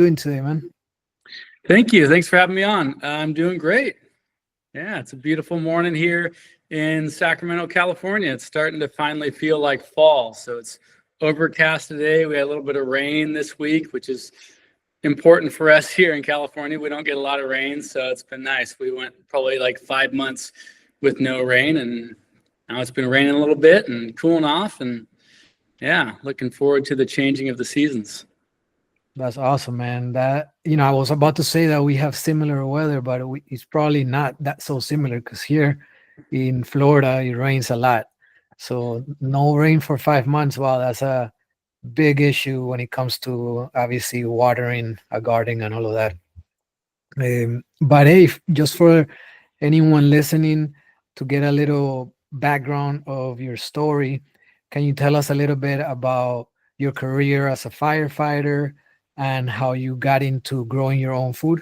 doing today, man? Thank you. Thanks for having me on. I'm doing great. Yeah, it's a beautiful morning here in Sacramento, California. It's starting to finally feel like fall. So it's overcast today. We had a little bit of rain this week, which is important for us here in California. We don't get a lot of rain, so it's been nice. We went probably like 5 months with no rain, and now it's been raining a little bit and cooling off. And yeah, looking forward to the changing of the seasons. That's awesome, man. I was about to say that we have similar weather, but it's probably not that so similar because here in Florida, it rains a lot. So no rain for 5 months. Wow, that's a big issue when it comes to obviously watering a garden and all of that. But hey, just for anyone listening to get a little background of your story, can you tell us a little bit about your career as a firefighter and how you got into growing your own food?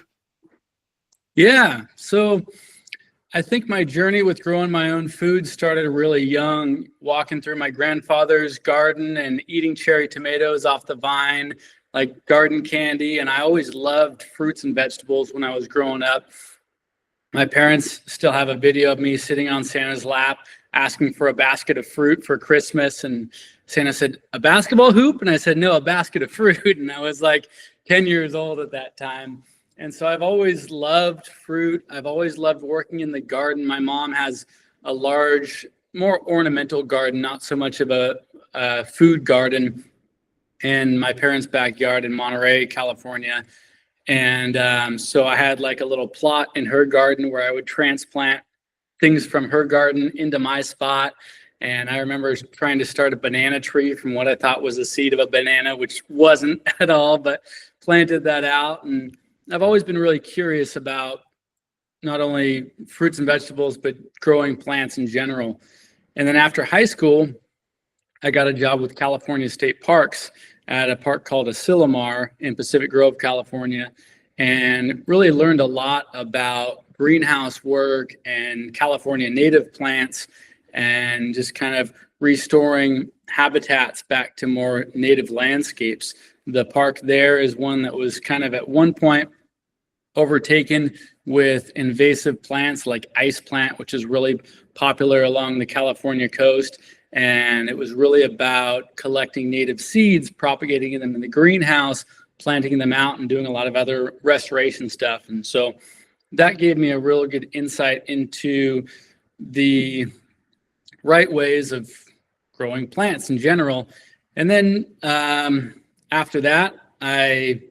Yeah. So I think my journey with growing my own food started really young, walking through my grandfather's garden and eating cherry tomatoes off the vine, like garden candy. And I always loved fruits and vegetables when I was growing up. My parents still have a video of me sitting on Santa's lap asking for a basket of fruit for Christmas. And Santa said, "A basketball hoop?" And I said, "No, a basket of fruit." And I was like 10 years old at that time. And so I've always loved fruit. I've always loved working in the garden. My mom has a large, more ornamental garden, not so much of a food garden, in my parents' backyard in Monterey, California. And so I had like a little plot in her garden where I would transplant things from her garden into my spot. And I remember trying to start a banana tree from what I thought was a seed of a banana, which wasn't at all, but planted that out. And I've always been really curious about not only fruits and vegetables, but growing plants in general. And then after high school, I got a job with California State Parks at a park called Asilomar in Pacific Grove, California, and really learned a lot about greenhouse work and California native plants and just kind of restoring habitats back to more native landscapes. The park there is one that was kind of at one point overtaken with invasive plants like ice plant, which is really popular along the California coast. And it was really about collecting native seeds, propagating them in the greenhouse, planting them out, and doing a lot of other restoration stuff. And so that gave me a real good insight into the right ways of growing plants in general. And then after that, I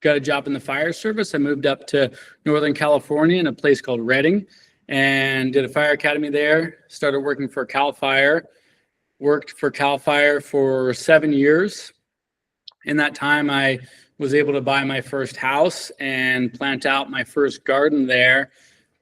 got a job in the fire service. I moved up to Northern California in a place called Redding and did a fire academy there. Started working for Cal Fire. Worked for Cal Fire for 7 years. In that time, I was able to buy my first house and plant out my first garden there.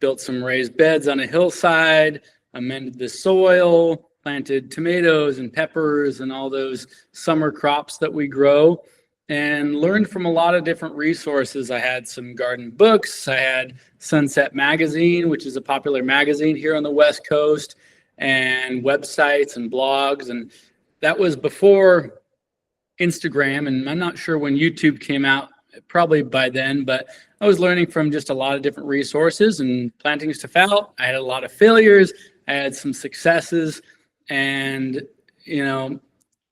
Built some raised beds on a hillside, amended the soil, planted tomatoes and peppers and all those summer crops that we grow, and learned from a lot of different resources. I had some garden books. I had Sunset Magazine, which is a popular magazine here on the West Coast, and websites and blogs. And that was before Instagram, and I'm not sure when YouTube came out, probably by then, but I was learning from just a lot of different resources and planting stuff out. I had a lot of failures. I had some successes, and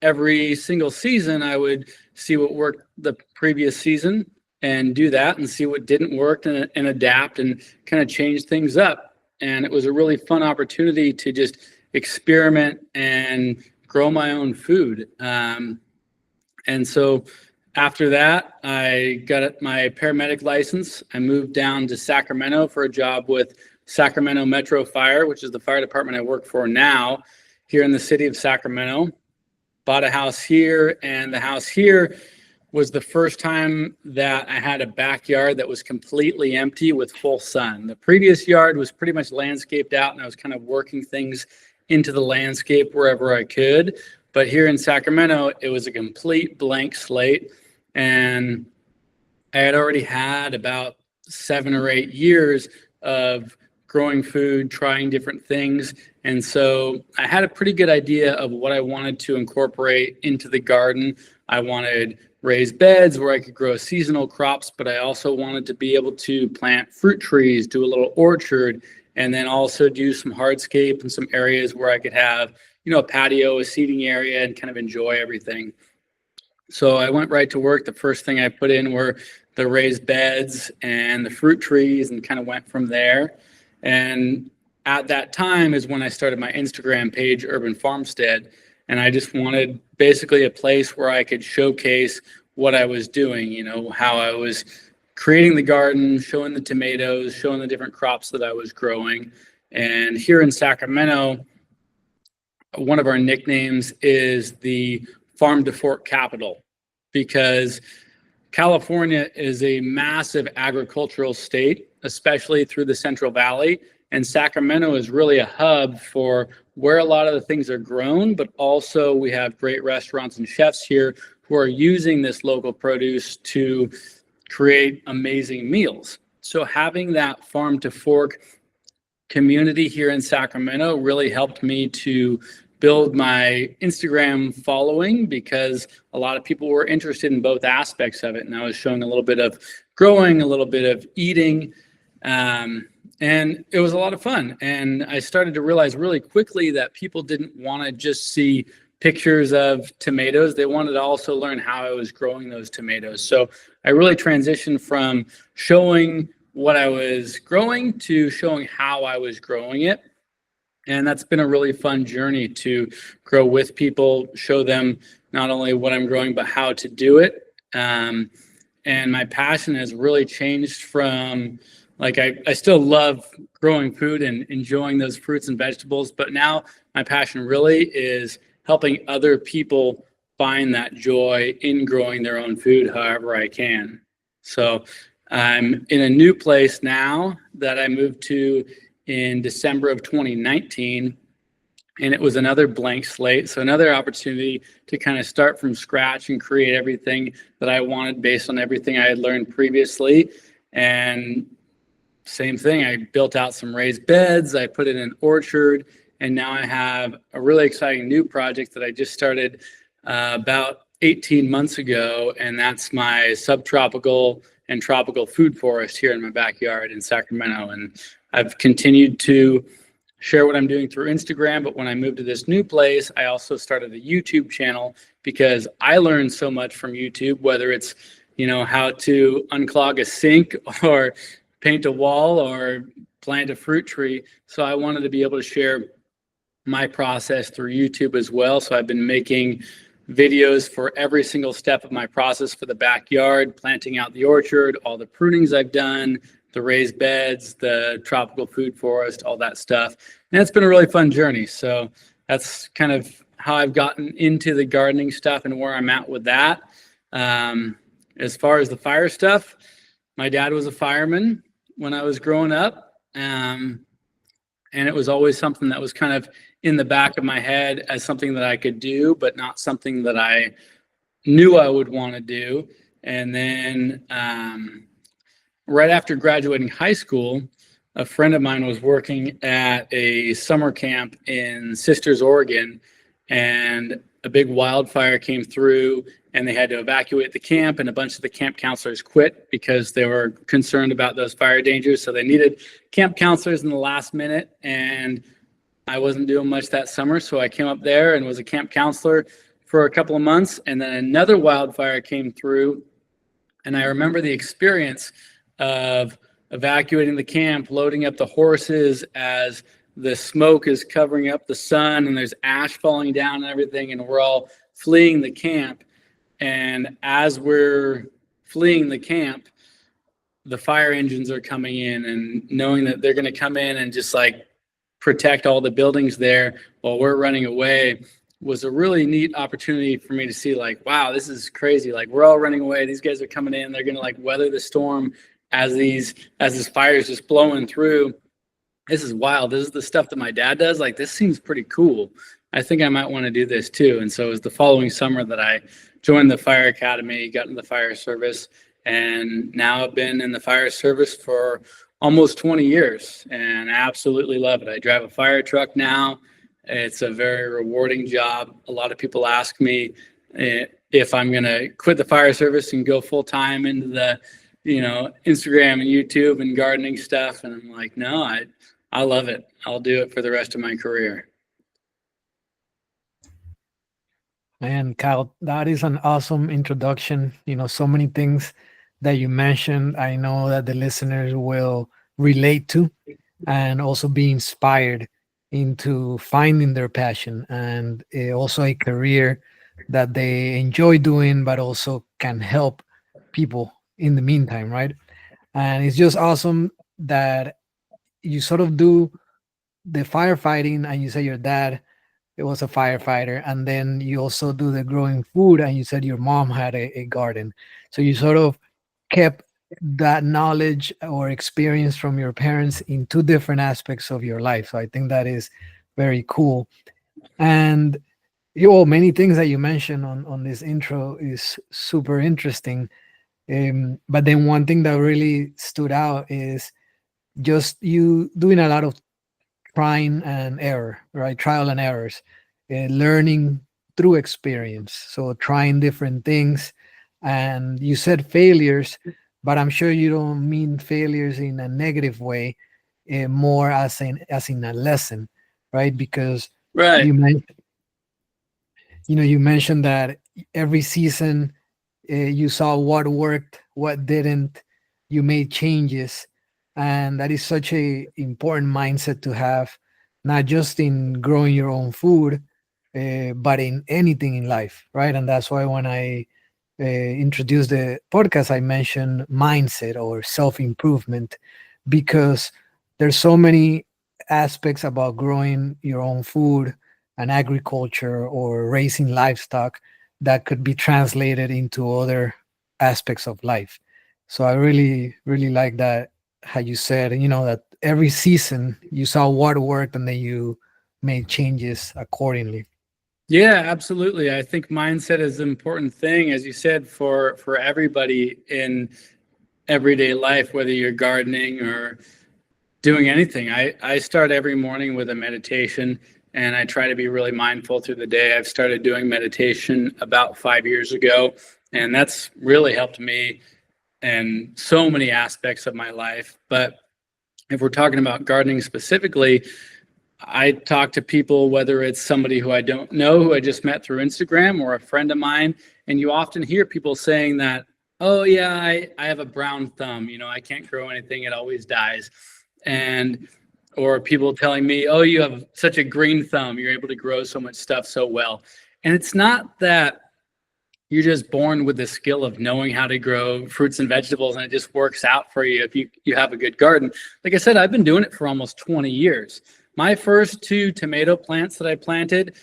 every single season I would see what worked the previous season and do that, and see what didn't work and adapt and kind of change things up. And it was a really fun opportunity to just experiment and grow my own food. And so after that, I got my paramedic license. I moved down to Sacramento for a job with Sacramento Metro Fire, which is the fire department I work for now here in the city of Sacramento. Bought a house here, and the house here was the first time that I had a backyard that was completely empty with full sun. The previous yard was pretty much landscaped out, and I was kind of working things into the landscape wherever I could. But here in Sacramento, it was a complete blank slate, and I had already had about 7 or 8 years of growing food, trying different things. And so I had a pretty good idea of what I wanted to incorporate into the garden. I wanted raised beds where I could grow seasonal crops, but I also wanted to be able to plant fruit trees, do a little orchard, and then also do some hardscape and some areas where I could have, a patio, a seating area, and kind of enjoy everything. So I went right to work. The first thing I put in were the raised beds and the fruit trees, and kind of went from there. And at that time is when I started my Instagram page, Urban Farmstead. And I just wanted basically a place where I could showcase what I was doing, how I was creating the garden, showing the tomatoes, showing the different crops that I was growing. And here in Sacramento, one of our nicknames is the farm to fork capital, because California is a massive agricultural state, especially through the Central Valley. And Sacramento is really a hub for where a lot of the things are grown, but also we have great restaurants and chefs here who are using this local produce to create amazing meals. So having that farm to fork community here in Sacramento really helped me to build my Instagram following, because a lot of people were interested in both aspects of it. And I was showing a little bit of growing, a little bit of eating. And it was a lot of fun. And I started to realize really quickly that people didn't want to just see pictures of tomatoes. They wanted to also learn how I was growing those tomatoes. So I really transitioned from showing what I was growing to showing how I was growing it. And that's been a really fun journey to grow with people, show them not only what I'm growing, but how to do it. And my passion has really changed from, like, I still love growing food and enjoying those fruits and vegetables, but now my passion really is helping other people find that joy in growing their own food however I can. So I'm in a new place now that I moved to in December of 2019, and it was another blank slate. So another opportunity to kind of start from scratch and create everything that I wanted based on everything I had learned previously. And same thing, I built out some raised beds, I put in an orchard, and now I have a really exciting new project that I just started about 18 months ago, and that's my subtropical and tropical food forest here in my backyard in Sacramento. And I've continued to share what I'm doing through Instagram, but when I moved to this new place, I also started a YouTube channel, because I learned so much from YouTube, whether it's, how to unclog a sink or paint a wall or plant a fruit tree. So I wanted to be able to share my process through YouTube as well. So I've been making videos for every single step of my process for the backyard, planting out the orchard, all the prunings I've done, the raised beds, the tropical food forest, all that stuff. And it's been a really fun journey. So that's kind of how I've gotten into the gardening stuff and where I'm at with that. As far as the fire stuff, my dad was a fireman when I was growing up. And it was always something that was kind of in the back of my head as something that I could do, but not something that I knew I would want to do. And then right after graduating high school, a friend of mine was working at a summer camp in Sisters, Oregon, and a big wildfire came through, and they had to evacuate the camp, and a bunch of the camp counselors quit because they were concerned about those fire dangers. So they needed camp counselors in the last minute, and I wasn't doing much that summer. So I came up there and was a camp counselor for a couple of months, and then another wildfire came through. And I remember the experience of evacuating the camp, loading up the horses as the smoke is covering up the sun and there's ash falling down and everything, and we're all fleeing the camp. And as we're fleeing the camp, the fire engines are coming in, and knowing that they're going to come in and just like protect all the buildings there while we're running away was a really neat opportunity for me to see, like, wow, this is crazy. Like, we're all running away. These guys are coming in. They're going to like weather the storm as this fire is just blowing through. This is wild. This is the stuff that my dad does. Like, this seems pretty cool. I think I might want to do this too. And so it was the following summer that I joined the fire academy, got into the fire service, and now I've been in the fire service for almost 20 years, and I absolutely love it. I drive a fire truck now. It's a very rewarding job. A lot of people ask me, if I'm going to quit the fire service and go full time into the, Instagram and YouTube and gardening stuff. And I'm like, no, I love it. I'll do it for the rest of my career. Man, Kyle, that is an awesome introduction. So many things that you mentioned, I know that the listeners will relate to and also be inspired into finding their passion and also a career that they enjoy doing, but also can help people in the meantime, right? And it's just awesome that you sort of do the firefighting, and you say your dad it was a firefighter, and then you also do the growing food, and you said your mom had a garden, so you sort of kept that knowledge or experience from your parents in two different aspects of your life. So I think that is very cool. And many things that you mentioned on this intro is super interesting. But then one thing that really stood out is just you doing a lot of trying and error, right? Trial and errors, learning through experience. So trying different things. And you said failures, but I'm sure you don't mean failures in a negative way, more as in a lesson, right? Because Right. you mentioned that every season you saw what worked, what didn't, you made changes, and that is such a important mindset to have, not just in growing your own food, but in anything in life, right? And that's why when I introduced the podcast, I mentioned mindset or self-improvement, because there's so many aspects about growing your own food and agriculture or raising livestock that could be translated into other aspects of life. So I really, really like that, how you said, that every season you saw what worked and then you made changes accordingly. Yeah, absolutely. I think mindset is an important thing, as you said, for everybody in everyday life, whether you're gardening or doing anything. I start every morning with a meditation, and I try to be really mindful through the day. I've started doing meditation about 5 years ago, and that's really helped me in so many aspects of my life. But if we're talking about gardening specifically, I talk to people, whether it's somebody who I don't know, who I just met through Instagram, or a friend of mine, and you often hear people saying that, oh yeah, I have a brown thumb, I can't grow anything, it always dies. And or people telling me, oh, you have such a green thumb, you're able to grow so much stuff so well. And it's not that you're just born with the skill of knowing how to grow fruits and vegetables, and it just works out for you if you have a good garden. Like I said, I've been doing it for almost 20 years. My first 2 tomato plants that I planted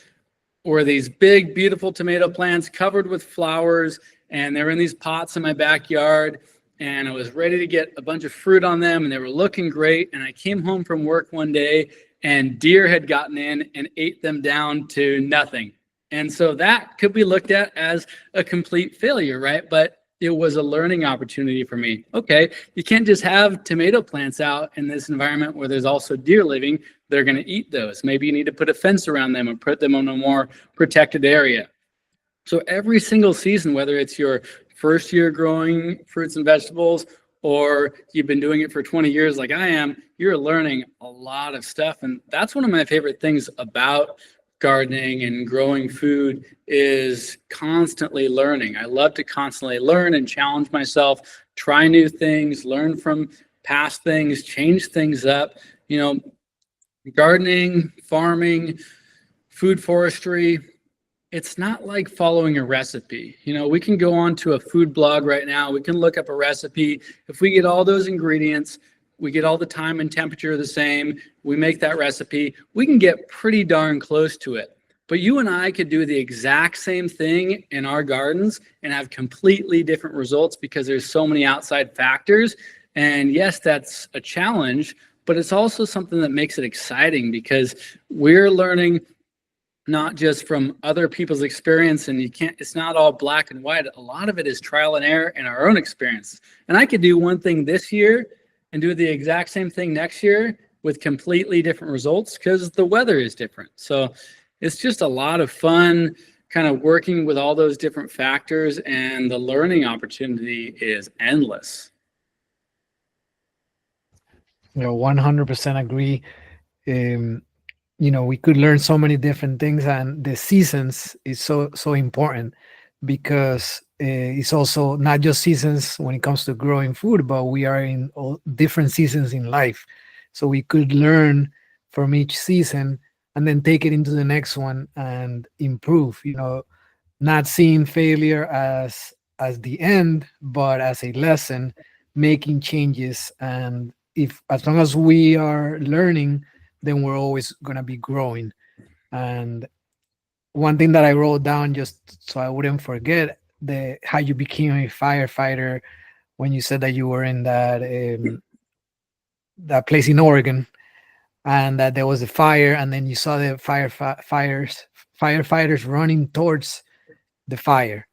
were these big, beautiful tomato plants covered with flowers, and they were in these pots in my backyard, and I was ready to get a bunch of fruit on them, and they were looking great. And I came home from work one day, and deer had gotten in and ate them down to nothing. And so that could be looked at as a complete failure, right? But it was a learning opportunity for me. Okay, you can't just have tomato plants out in this environment where there's also deer living. They're going to eat those. Maybe you need to put a fence around them or put them in a more protected area. So every single season, whether it's your first year growing fruits and vegetables, or you've been doing it for 20 years like I am, you're learning a lot of stuff. And that's one of my favorite things about gardening and growing food, is constantly learning. I love to constantly learn and challenge myself, try new things, learn from past things, change things up. Gardening, farming, food forestry, it's not like following a recipe. We can go on to a food blog right now. We can look up a recipe. If we get all those ingredients, we get all the time and temperature the same, we make that recipe, we can get pretty darn close to it. But you and I could do the exact same thing in our gardens and have completely different results, because there's so many outside factors. And yes, that's a challenge, but it's also something that makes it exciting, because we're learning not just from other people's experience, and it's not all black and white. A lot of it is trial and error and our own experience. And I could do one thing this year and do the exact same thing next year with completely different results, because the weather is different. So it's just a lot of fun kind of working with all those different factors, and the learning opportunity is endless. 100% agree. Um, we could learn so many different things, and the seasons is so important, because it's also not just seasons when it comes to growing food, but we are in all different seasons in life. So we could learn from each season and then take it into the next one and improve, not seeing failure as the end, but as a lesson, making changes. And if, as long as we are learning, then we're always going to be growing. And one thing that I wrote down, just so I wouldn't forget, the how you became a firefighter, when you said that you were in that place in Oregon, and that there was a fire, and then you saw the firefighters running towards the fire,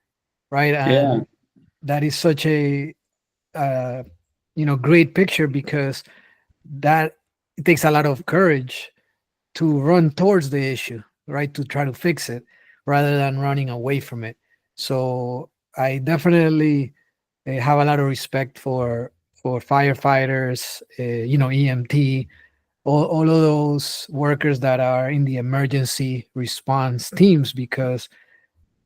right? Yeah. And that is such a great picture, because that it takes a lot of courage to run towards the issue, right? To try to fix it rather than running away from it. So I definitely have a lot of respect for firefighters, EMT, all of those workers that are in the emergency response teams, because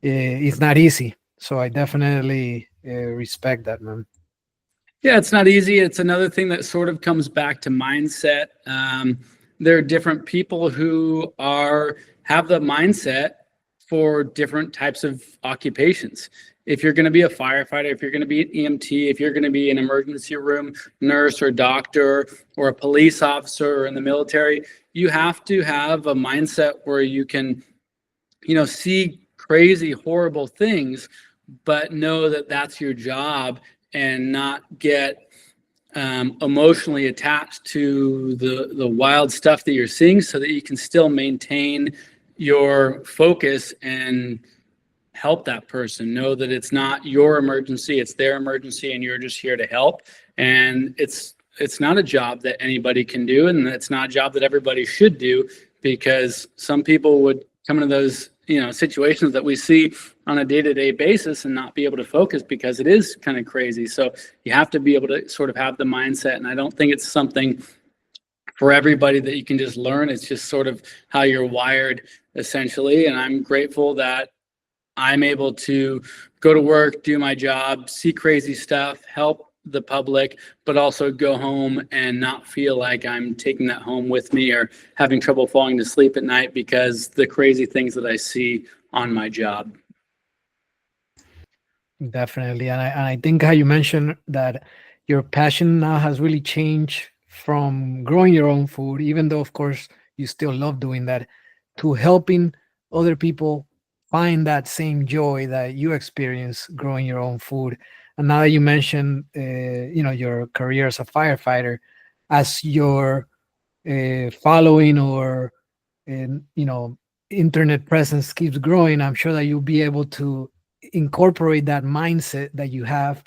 it's not easy. So I definitely respect that, man. Yeah, it's not easy. It's another thing that sort of comes back to mindset. There are different people who have the mindset for different types of occupations. If you're going to be a firefighter, if you're going to be an EMT, if you're going to be an emergency room nurse or doctor or a police officer or in the military, you have to have a mindset where you can, see crazy, horrible things, but know that that's your job, and not get emotionally attached to the wild stuff that you're seeing, so that you can still maintain your focus and help that person. Know that it's not your emergency, it's their emergency, and you're just here to help. And it's not a job that anybody can do, and it's not a job that everybody should do, because some people would come into those situations that we see on a day-to-day basis and not be able to focus, because it is kind of crazy. So you have to be able to sort of have the mindset, and I don't think it's something for everybody that you can just learn. It's just sort of how you're wired, essentially. And I'm grateful that I'm able to go to work, do my job, see crazy stuff, help the public, but also go home and not feel like I'm taking that home with me, or having trouble falling to sleep at night because the crazy things that I see on my job. Definitely. And I think how you mentioned that your passion now has really changed from growing your own food, even though, of course, you still love doing that, to helping other people find that same joy that you experience growing your own food. And now that you mentioned, your career as a firefighter, as your following or, internet presence keeps growing, I'm sure that you'll be able to incorporate that mindset that you have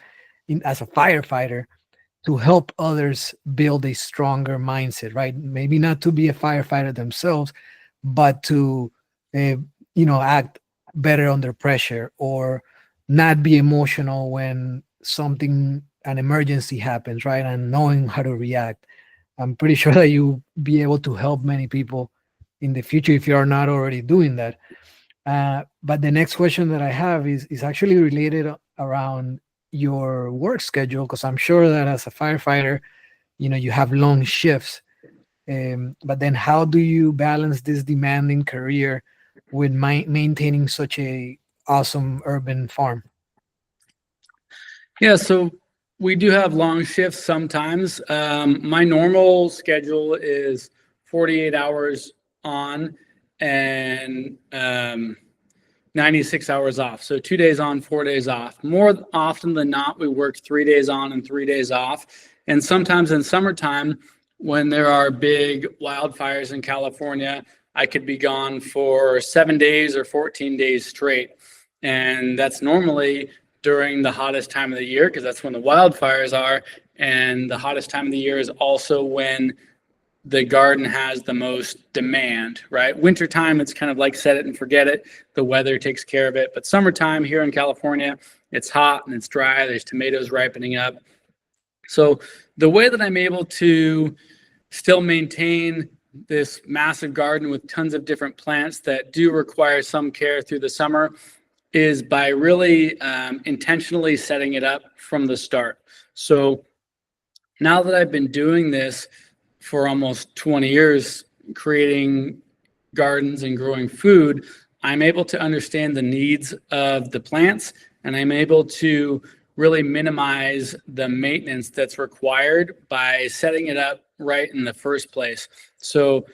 as a firefighter, to help others build a stronger mindset, right? Maybe not to be a firefighter themselves, but to, act better under pressure, or not be emotional when an emergency happens, right? And knowing how to react. I'm pretty sure that you'll be able to help many people in the future if you are not already doing that. But the next question that I have is actually related around your work schedule, because I'm sure that as a firefighter, you have long shifts. But then how do you balance this demanding career with maintaining such a awesome urban farm? Yeah, so we do have long shifts sometimes. My normal schedule is 48 hours on and 96 hours off. So 2 days on, 4 days off. More often than not, we work 3 days on and 3 days off. And sometimes in summertime, when there are big wildfires in California, I could be gone for 7 days or 14 days straight. And that's normally during the hottest time of the year, because that's when the wildfires are. And the hottest time of the year is also when the garden has the most demand, right? Wintertime, it's kind of like set it and forget it. The weather takes care of it. But summertime here in California, it's hot and it's dry. There's tomatoes ripening up. So the way that I'm able to still maintain this massive garden with tons of different plants that do require some care through the summer is by really intentionally setting it up from the start. So now that I've been doing this for almost 20 years, creating gardens and growing food, I'm able to understand the needs of the plants, and I'm able to really minimize the maintenance that's required by setting it up right in the first place. So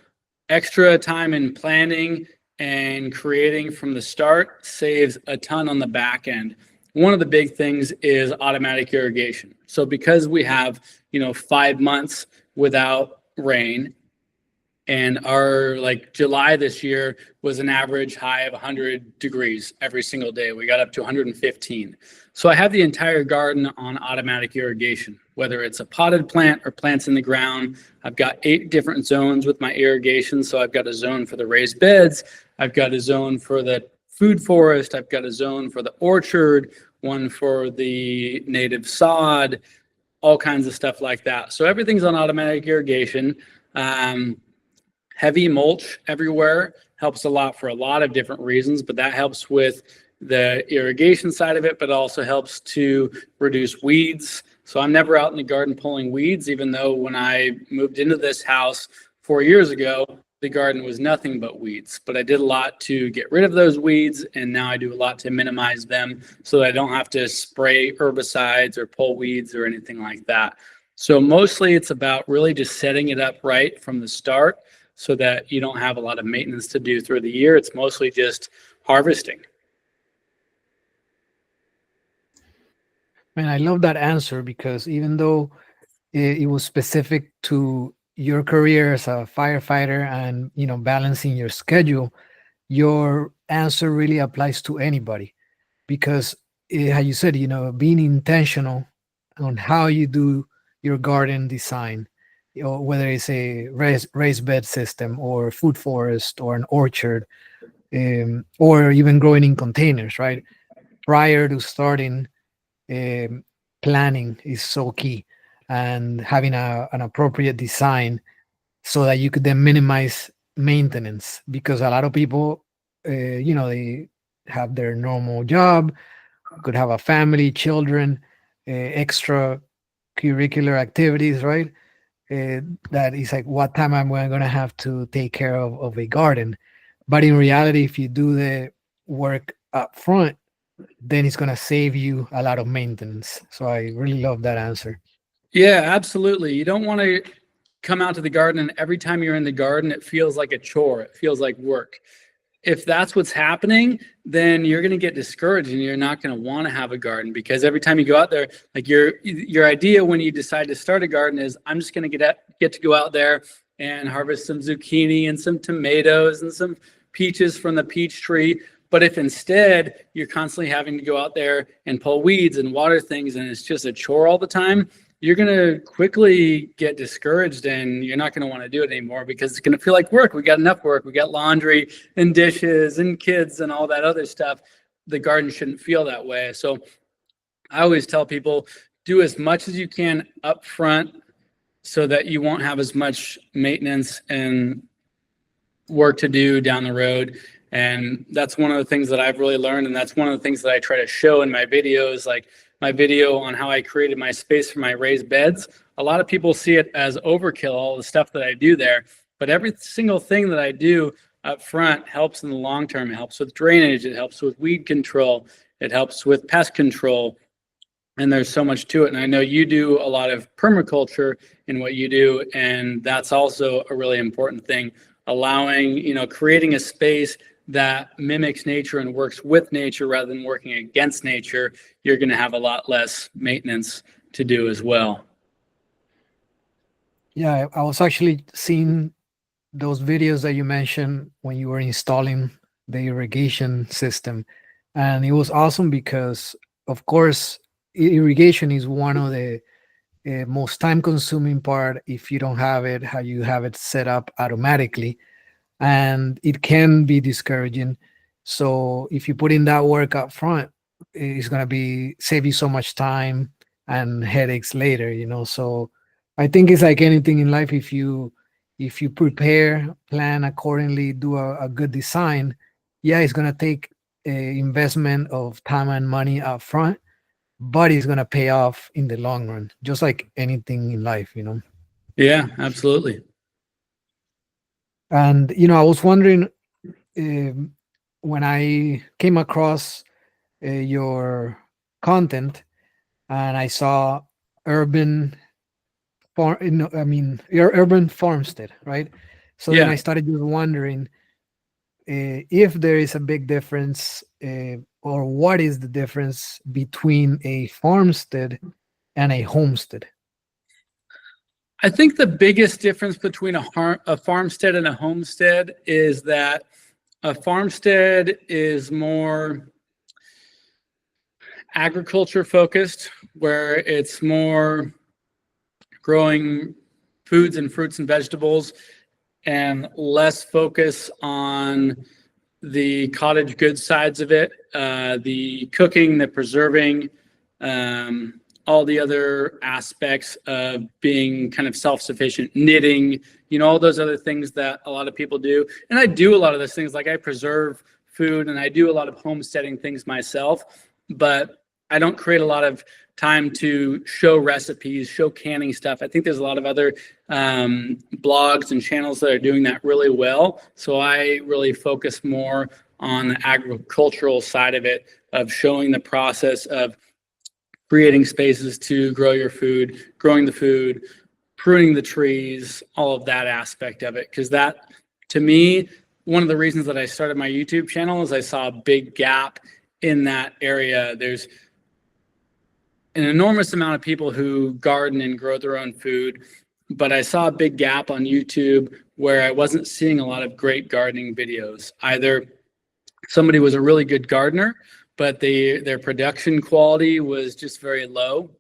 extra time in planning and creating from the start saves a ton on the back end. One of the big things is automatic irrigation. So because we have, 5 months without rain, and our July this year was an average high of 100 degrees every single day. We got up to 115. So I have the entire garden on automatic irrigation, whether it's a potted plant or plants in the ground. I've got 8 different zones with my irrigation. So I've got a zone for the raised beds. I've got a zone for the food forest. I've got a zone for the orchard, one for the native sod, all kinds of stuff like that. So everything's on automatic irrigation. Heavy mulch everywhere helps a lot for a lot of different reasons, but that helps with the irrigation side of it, but also helps to reduce weeds. So I'm never out in the garden pulling weeds, even though when I moved into this house 4 years ago, the garden was nothing but weeds. But I did a lot to get rid of those weeds, and now I do a lot to minimize them so that I don't have to spray herbicides or pull weeds or anything like that. So mostly it's about really just setting it up right from the start so that you don't have a lot of maintenance to do through the year. It's mostly just harvesting. Man, I love that answer because even though it was specific to your career as a firefighter and balancing your schedule, your answer really applies to anybody because how you said, being intentional on how you do your garden design, whether it's a raised bed system or food forest or an orchard, or even growing in containers, right? Prior to starting, planning is so key, and having an appropriate design so that you could then minimize maintenance, because a lot of people, they have their normal job, could have a family, children, extra curricular activities, right? That is like, what time am I going to have to take care of a garden? But in reality, if you do the work up front, then it's going to save you a lot of maintenance. So I really love that answer. Yeah, absolutely. You don't want to come out to the garden and every time you're in the garden, it feels like a chore. It feels like work. If that's what's happening, then you're going to get discouraged and you're not going to want to have a garden, because every time you go out there, like your idea when you decide to start a garden is, I'm just going to get to go out there and harvest some zucchini and some tomatoes and some peaches from the peach tree. But if instead you're constantly having to go out there and pull weeds and water things and it's just a chore all the time, you're going to quickly get discouraged and you're not going to want to do it anymore, because it's going to feel like work. We got enough work. We got laundry and dishes and kids and all that other stuff. The garden shouldn't feel that way. So I always tell people, do as much as you can up front so that you won't have as much maintenance and work to do down the road. And that's one of the things that I've really learned. And that's one of the things that I try to show in my videos, like my video on how I created my space for my raised beds. A lot of people see it as overkill, all the stuff that I do there, but every single thing that I do up front helps in the long term. It helps with drainage. It helps with weed control. It helps with pest control. And there's so much to it. And I know you do a lot of permaculture in what you do. And that's also a really important thing, allowing, creating a space that mimics nature and works with nature rather than working against nature. You're going to have a lot less maintenance to do as well. Yeah, I was actually seeing those videos that you mentioned when you were installing the irrigation system. And it was awesome because, of course, irrigation is one of the most time consuming part if you don't have it, how you have it set up automatically, and it can be discouraging. So if you put in that work up front, it's going to be save you so much time and headaches later, so I think it's like anything in life. If you prepare, plan accordingly, do a good design, yeah, it's going to take a investment of time and money up front, but it's going to pay off in the long run, just like anything in life. Yeah, absolutely. And I was wondering, um, when I came across your content, and I saw urban your Urban Farmstead, right? So then Yeah. I started just wondering if there is a big difference, or what is the difference between a farmstead and a homestead. I think the biggest difference between a farmstead and a homestead is that a farmstead is more agriculture focused, where it's more growing foods and fruits and vegetables, and less focus on the cottage goods sides of it, the cooking, the preserving, all the other aspects of being kind of self-sufficient, knitting, all those other things that a lot of people do. And I do a lot of those things, like I preserve food and I do a lot of homesteading things myself, but I don't create a lot of time to show recipes, show canning stuff. I think there's a lot of other blogs and channels that are doing that really well. So I really focus more on the agricultural side of it, of showing the process of creating spaces to grow your food, growing the food, pruning the trees, all of that aspect of it. Because that, to me, one of the reasons that I started my YouTube channel is I saw a big gap in that area. There's an enormous amount of people who garden and grow their own food, but I saw a big gap on YouTube where I wasn't seeing a lot of great gardening videos. Either somebody was a really good gardener, but their production quality was just very low,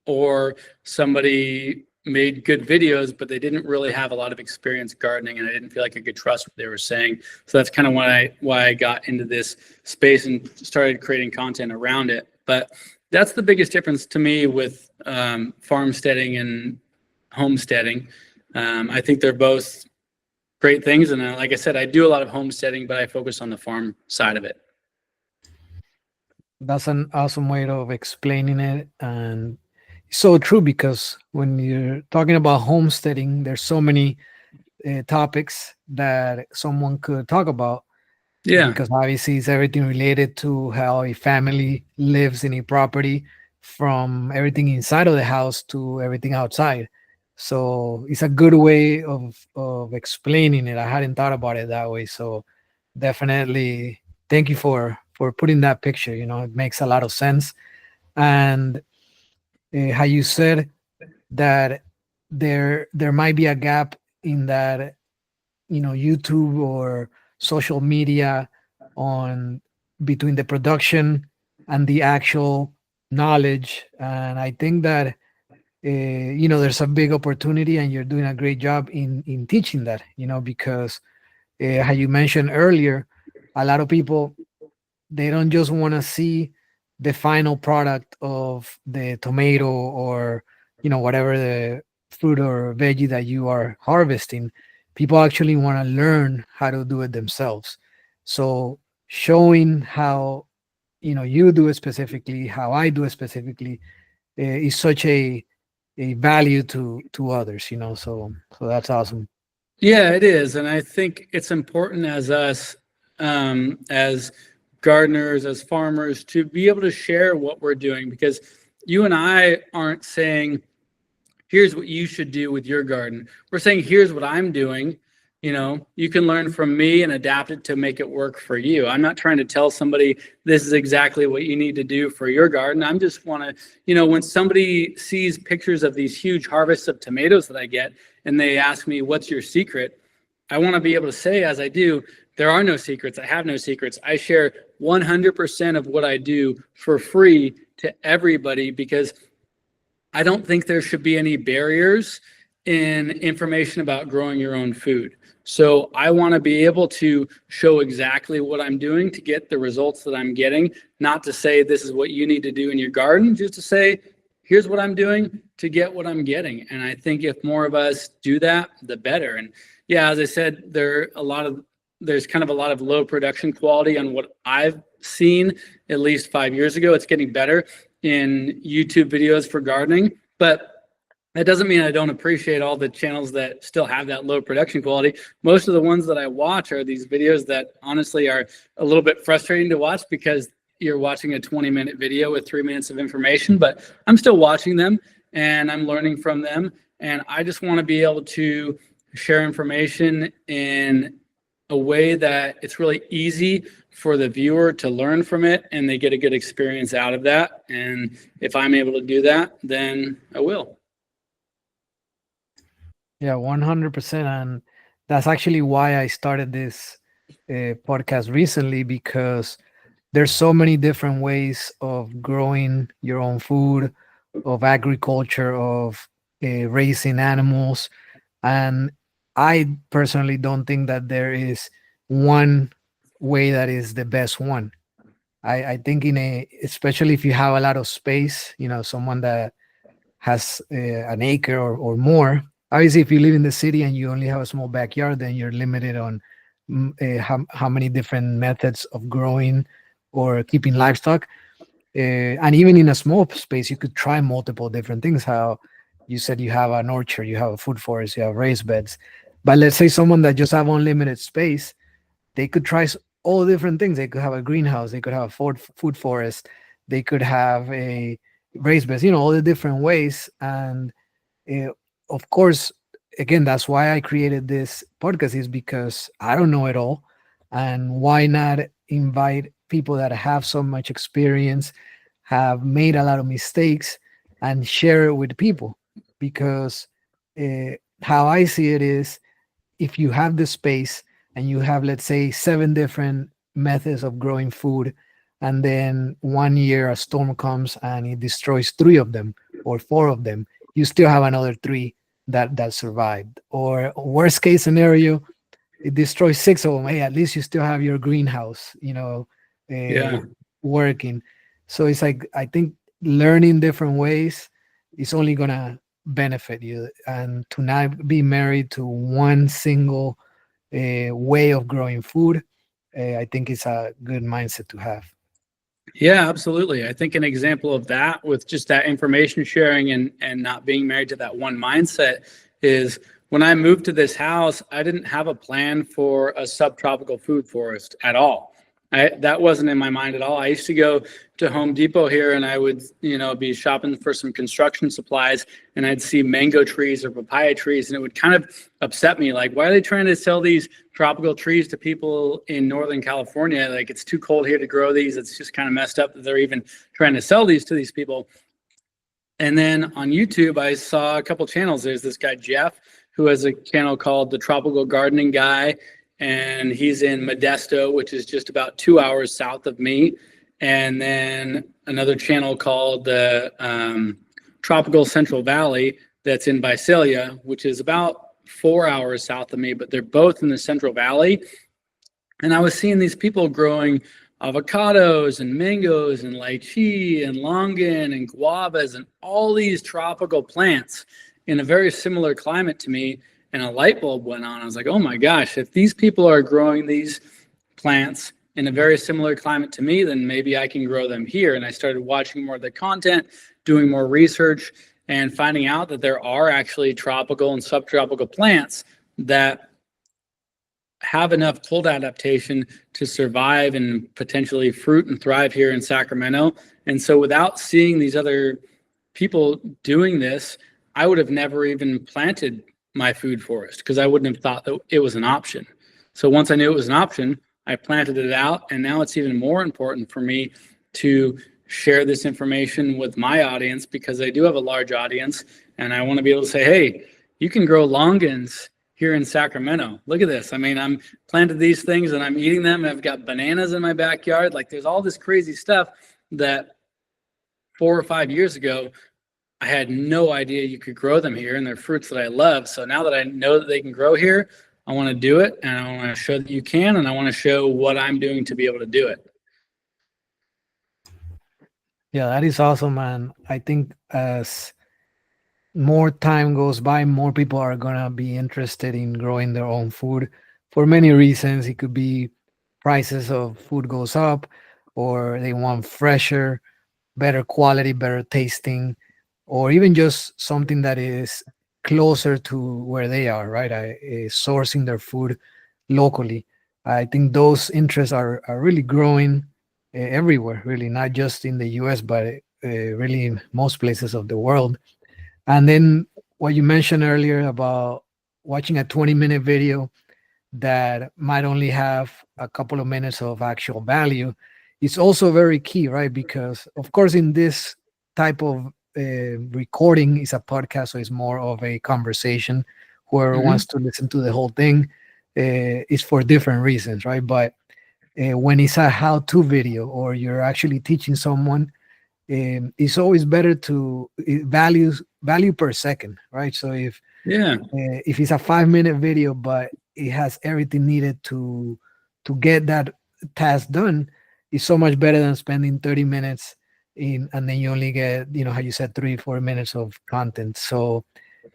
or somebody made good videos, but they didn't really have a lot of experience gardening, and I didn't feel like I could trust what they were saying. So that's kind of why I got into this space and started creating content around it. But that's the biggest difference to me with farmsteading and homesteading. I think they're both great things. And like I said, I do a lot of homesteading, but I focus on the farm side of it. That's an awesome way of explaining it. And it's so true, because when you're talking about homesteading, there's so many topics that someone could talk about. Yeah. Because obviously it's everything related to how a family lives in a property, from everything inside of the house to everything outside. So it's a good way of explaining it. I hadn't thought about it that way. So definitely thank you for putting that picture. It makes a lot of sense. And how you said that there might be a gap in that, YouTube or social media, on between the production and the actual knowledge. And I think that there's a big opportunity, and you're doing a great job in teaching that, because how you mentioned earlier, a lot of people, they don't just want to see the final product of the tomato, or whatever the fruit or veggie that you are harvesting. People actually want to learn how to do it themselves. So showing how you do it specifically, how I do it specifically, is such a value to others. So that's awesome. Yeah, it is. And I think it's important as us, as gardeners, as farmers, to be able to share what we're doing, because you and I aren't saying, here's what you should do with your garden. We're saying, here's what I'm doing. You can learn from me and adapt it to make it work for you. I'm not trying to tell somebody this is exactly what you need to do for your garden. I'm just want to, when somebody sees pictures of these huge harvests of tomatoes that I get, and they ask me, what's your secret? I want to be able to say, as I do, there are no secrets. I have no secrets. I share 100% of what I do for free to everybody, because I don't think there should be any barriers in information about growing your own food. So I want to be able to show exactly what I'm doing to get the results that I'm getting, not to say this is what you need to do in your garden, just to say, here's what I'm doing to get what I'm getting. And I think if more of us do that, the better. And yeah, as I said, there's kind of a lot of low production quality on what I've seen at least 5 years ago. It's getting better in YouTube videos for gardening, but that doesn't mean I don't appreciate all the channels that still have that low production quality. Most of the ones that I watch are these videos that honestly are a little bit frustrating to watch because you're watching a 20-minute video with 3 minutes of information, but I'm still watching them and I'm learning from them. And I just want to be able to share information in a way that it's really easy for the viewer to learn from it and they get a good experience out of that. And if I'm able to do that, then I will. Yeah, 100%. And that's actually why I started this podcast recently, because there's so many different ways of growing your own food, of agriculture, of raising animals. And I personally don't think that there is one way that is the best one. I think especially if you have a lot of space, someone that has an acre or more. Obviously, if you live in the city and you only have a small backyard, then you're limited on how many different methods of growing or keeping livestock. And even in a small space, you could try multiple different things. How you said you have an orchard, you have a food forest, you have raised beds. But let's say someone that just have unlimited space, they could try all different things. They could have a greenhouse, they could have a food forest, they could have a raised beds, all the different ways. And of course, again, that's why I created this podcast, is because I don't know it all. And why not invite people that have so much experience, have made a lot of mistakes, and share it with people? Because how I see it is, if you have the space and you have, let's say, 7 different methods of growing food, and then one year a storm comes and it destroys 3 of them or 4 of them, you still have another 3 that survived. Or worst case scenario, it destroys 6 of them. Hey, at least you still have your greenhouse, working. So it's like, I think learning different ways is only gonna benefit you, and to not be married to one single way of growing food, I think it's a good mindset to have. Yeah, absolutely. I think an example of that, with just that information sharing and not being married to that one mindset, is when I moved to this house, I didn't have a plan for a subtropical food forest at all. That wasn't in my mind at all. I used to go to Home Depot here and I would, be shopping for some construction supplies, and I'd see mango trees or papaya trees, and it would kind of upset me. Like, why are they trying to sell these tropical trees to people in Northern California? Like, it's too cold here to grow these. It's just kind of messed up that they're even trying to sell these to these people. And then on YouTube, I saw a couple channels. There's this guy, Jeff, who has a channel called The Tropical Gardening Guy. And he's in Modesto, which is just about 2 hours south of me. And then another channel called the Tropical Central Valley, that's in Visalia, which is about 4 hours south of me, but they're both in the Central Valley. And I was seeing these people growing avocados and mangoes and lychee and longan and guavas and all these tropical plants in a very similar climate to me. And a light bulb went on. I was like, oh my gosh, if these people are growing these plants in a very similar climate to me, then maybe I can grow them here. And I started watching more of the content, doing more research, and finding out that there are actually tropical and subtropical plants that have enough cold adaptation to survive and potentially fruit and thrive here in Sacramento. And so without seeing these other people doing this, I would have never even planted my food forest, because I wouldn't have thought that it was an option. So once I knew it was an option, I planted it out, and now it's even more important for me to share this information with my audience, because I do have a large audience, and I want to be able to say, hey, you can grow longans here in Sacramento. Look at this. I mean, I'm planted these things and I'm eating them. I've got bananas in my backyard. Like, there's all this crazy stuff that 4 or 5 years ago I had no idea you could grow them here, and they're fruits that I love. So now that I know that they can grow here, I want to do it, and I want to show that you can, and I want to show what I'm doing to be able to do it. Yeah, that is awesome, man. I think as more time goes by, more people are gonna be interested in growing their own food for many reasons. It could be prices of food goes up, or they want fresher, better quality, better tasting, or even just something that is closer to where they are, right? Sourcing their food locally. I think those interests are really growing everywhere, really, not just in the US, but really in most places of the world. And then what you mentioned earlier about watching a 20-minute video that might only have a couple of minutes of actual value is also very key, right? Because of course, in this type of recording is a podcast, so it's more of a conversation. Whoever wants to listen to the whole thing is for different reasons, right? But when it's a how-to video or you're actually teaching someone, it's always better to value per second, right? So if it's a 5-minute video but it has everything needed to get that task done, it's so much better than spending 30 minutes in and then you only get, how you said, 3-4 minutes of content. So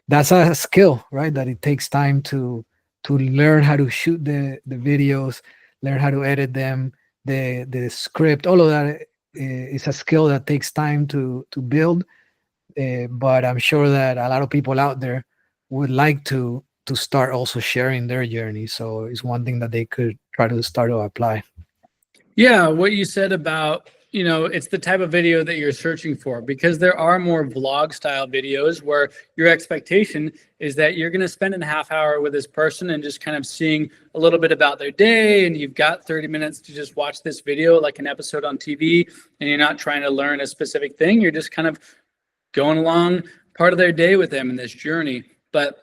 that's a skill, right? That it takes time to learn how to shoot the videos, learn how to edit them, the script, all of that is a skill that takes time to build. But I'm sure that a lot of people out there would like to start also sharing their journey. So it's one thing that they could try to start to apply. Yeah, what you said about, it's the type of video that you're searching for, because there are more vlog style videos where your expectation is that you're going to spend a half hour with this person and just kind of seeing a little bit about their day, and you've got 30 minutes to just watch this video like an episode on TV, and you're not trying to learn a specific thing. You're just kind of going along part of their day with them in this journey. But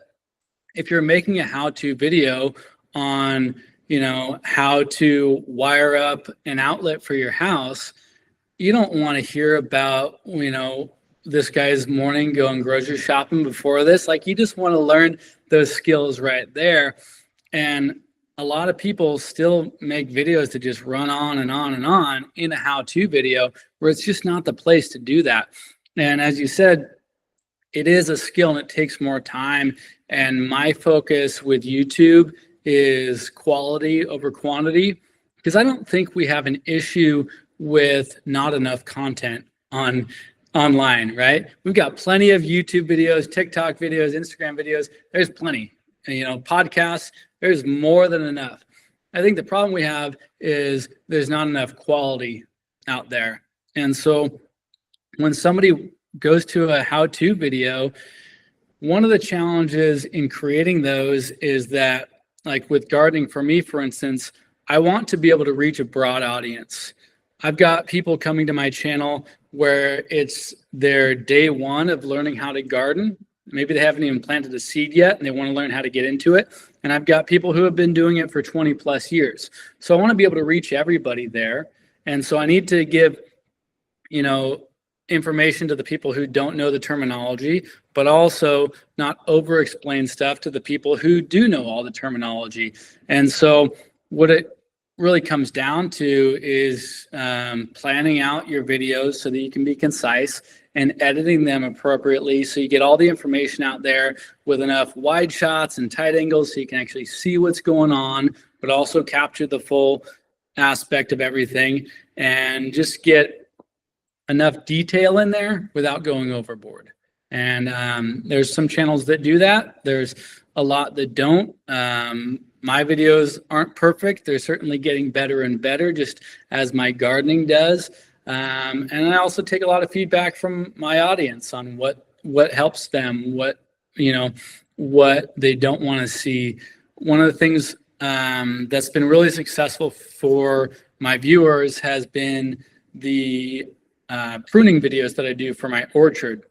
if you're making a how-to video on, how to wire up an outlet for your house, you don't want to hear about, this guy's morning going grocery shopping before this. Like, you just want to learn those skills right there. And a lot of people still make videos to just run on and on and on in a how-to video, where it's just not the place to do that. And as you said, it is a skill and it takes more time. And my focus with YouTube is quality over quantity, because I don't think we have an issue with not enough content online, right? We've got plenty of YouTube videos, TikTok videos, Instagram videos. There's plenty. Podcasts, there's more than enough. I think the problem we have is there's not enough quality out there. And so when somebody goes to a how-to video, one of the challenges in creating those is that, like with gardening, for me, for instance, I want to be able to reach a broad audience. I've got people coming to my channel where it's their day one of learning how to garden. Maybe they haven't even planted a seed yet and they want to learn how to get into it. And I've got people who have been doing it for 20 plus years. So I want to be able to reach everybody there. And so I need to give, information to the people who don't know the terminology, but also not over explain stuff to the people who do know all the terminology. And so what it really comes down to is planning out your videos so that you can be concise and editing them appropriately so you get all the information out there with enough wide shots and tight angles so you can actually see what's going on, but also capture the full aspect of everything and just get enough detail in there without going overboard. And there's some channels that do that. There's a lot that don't. My videos aren't perfect. They're certainly getting better and better, just as my gardening does. And I also take a lot of feedback from my audience on what helps them, what they don't want to see. One of the things that's been really successful for my viewers has been the pruning videos that I do for my orchard.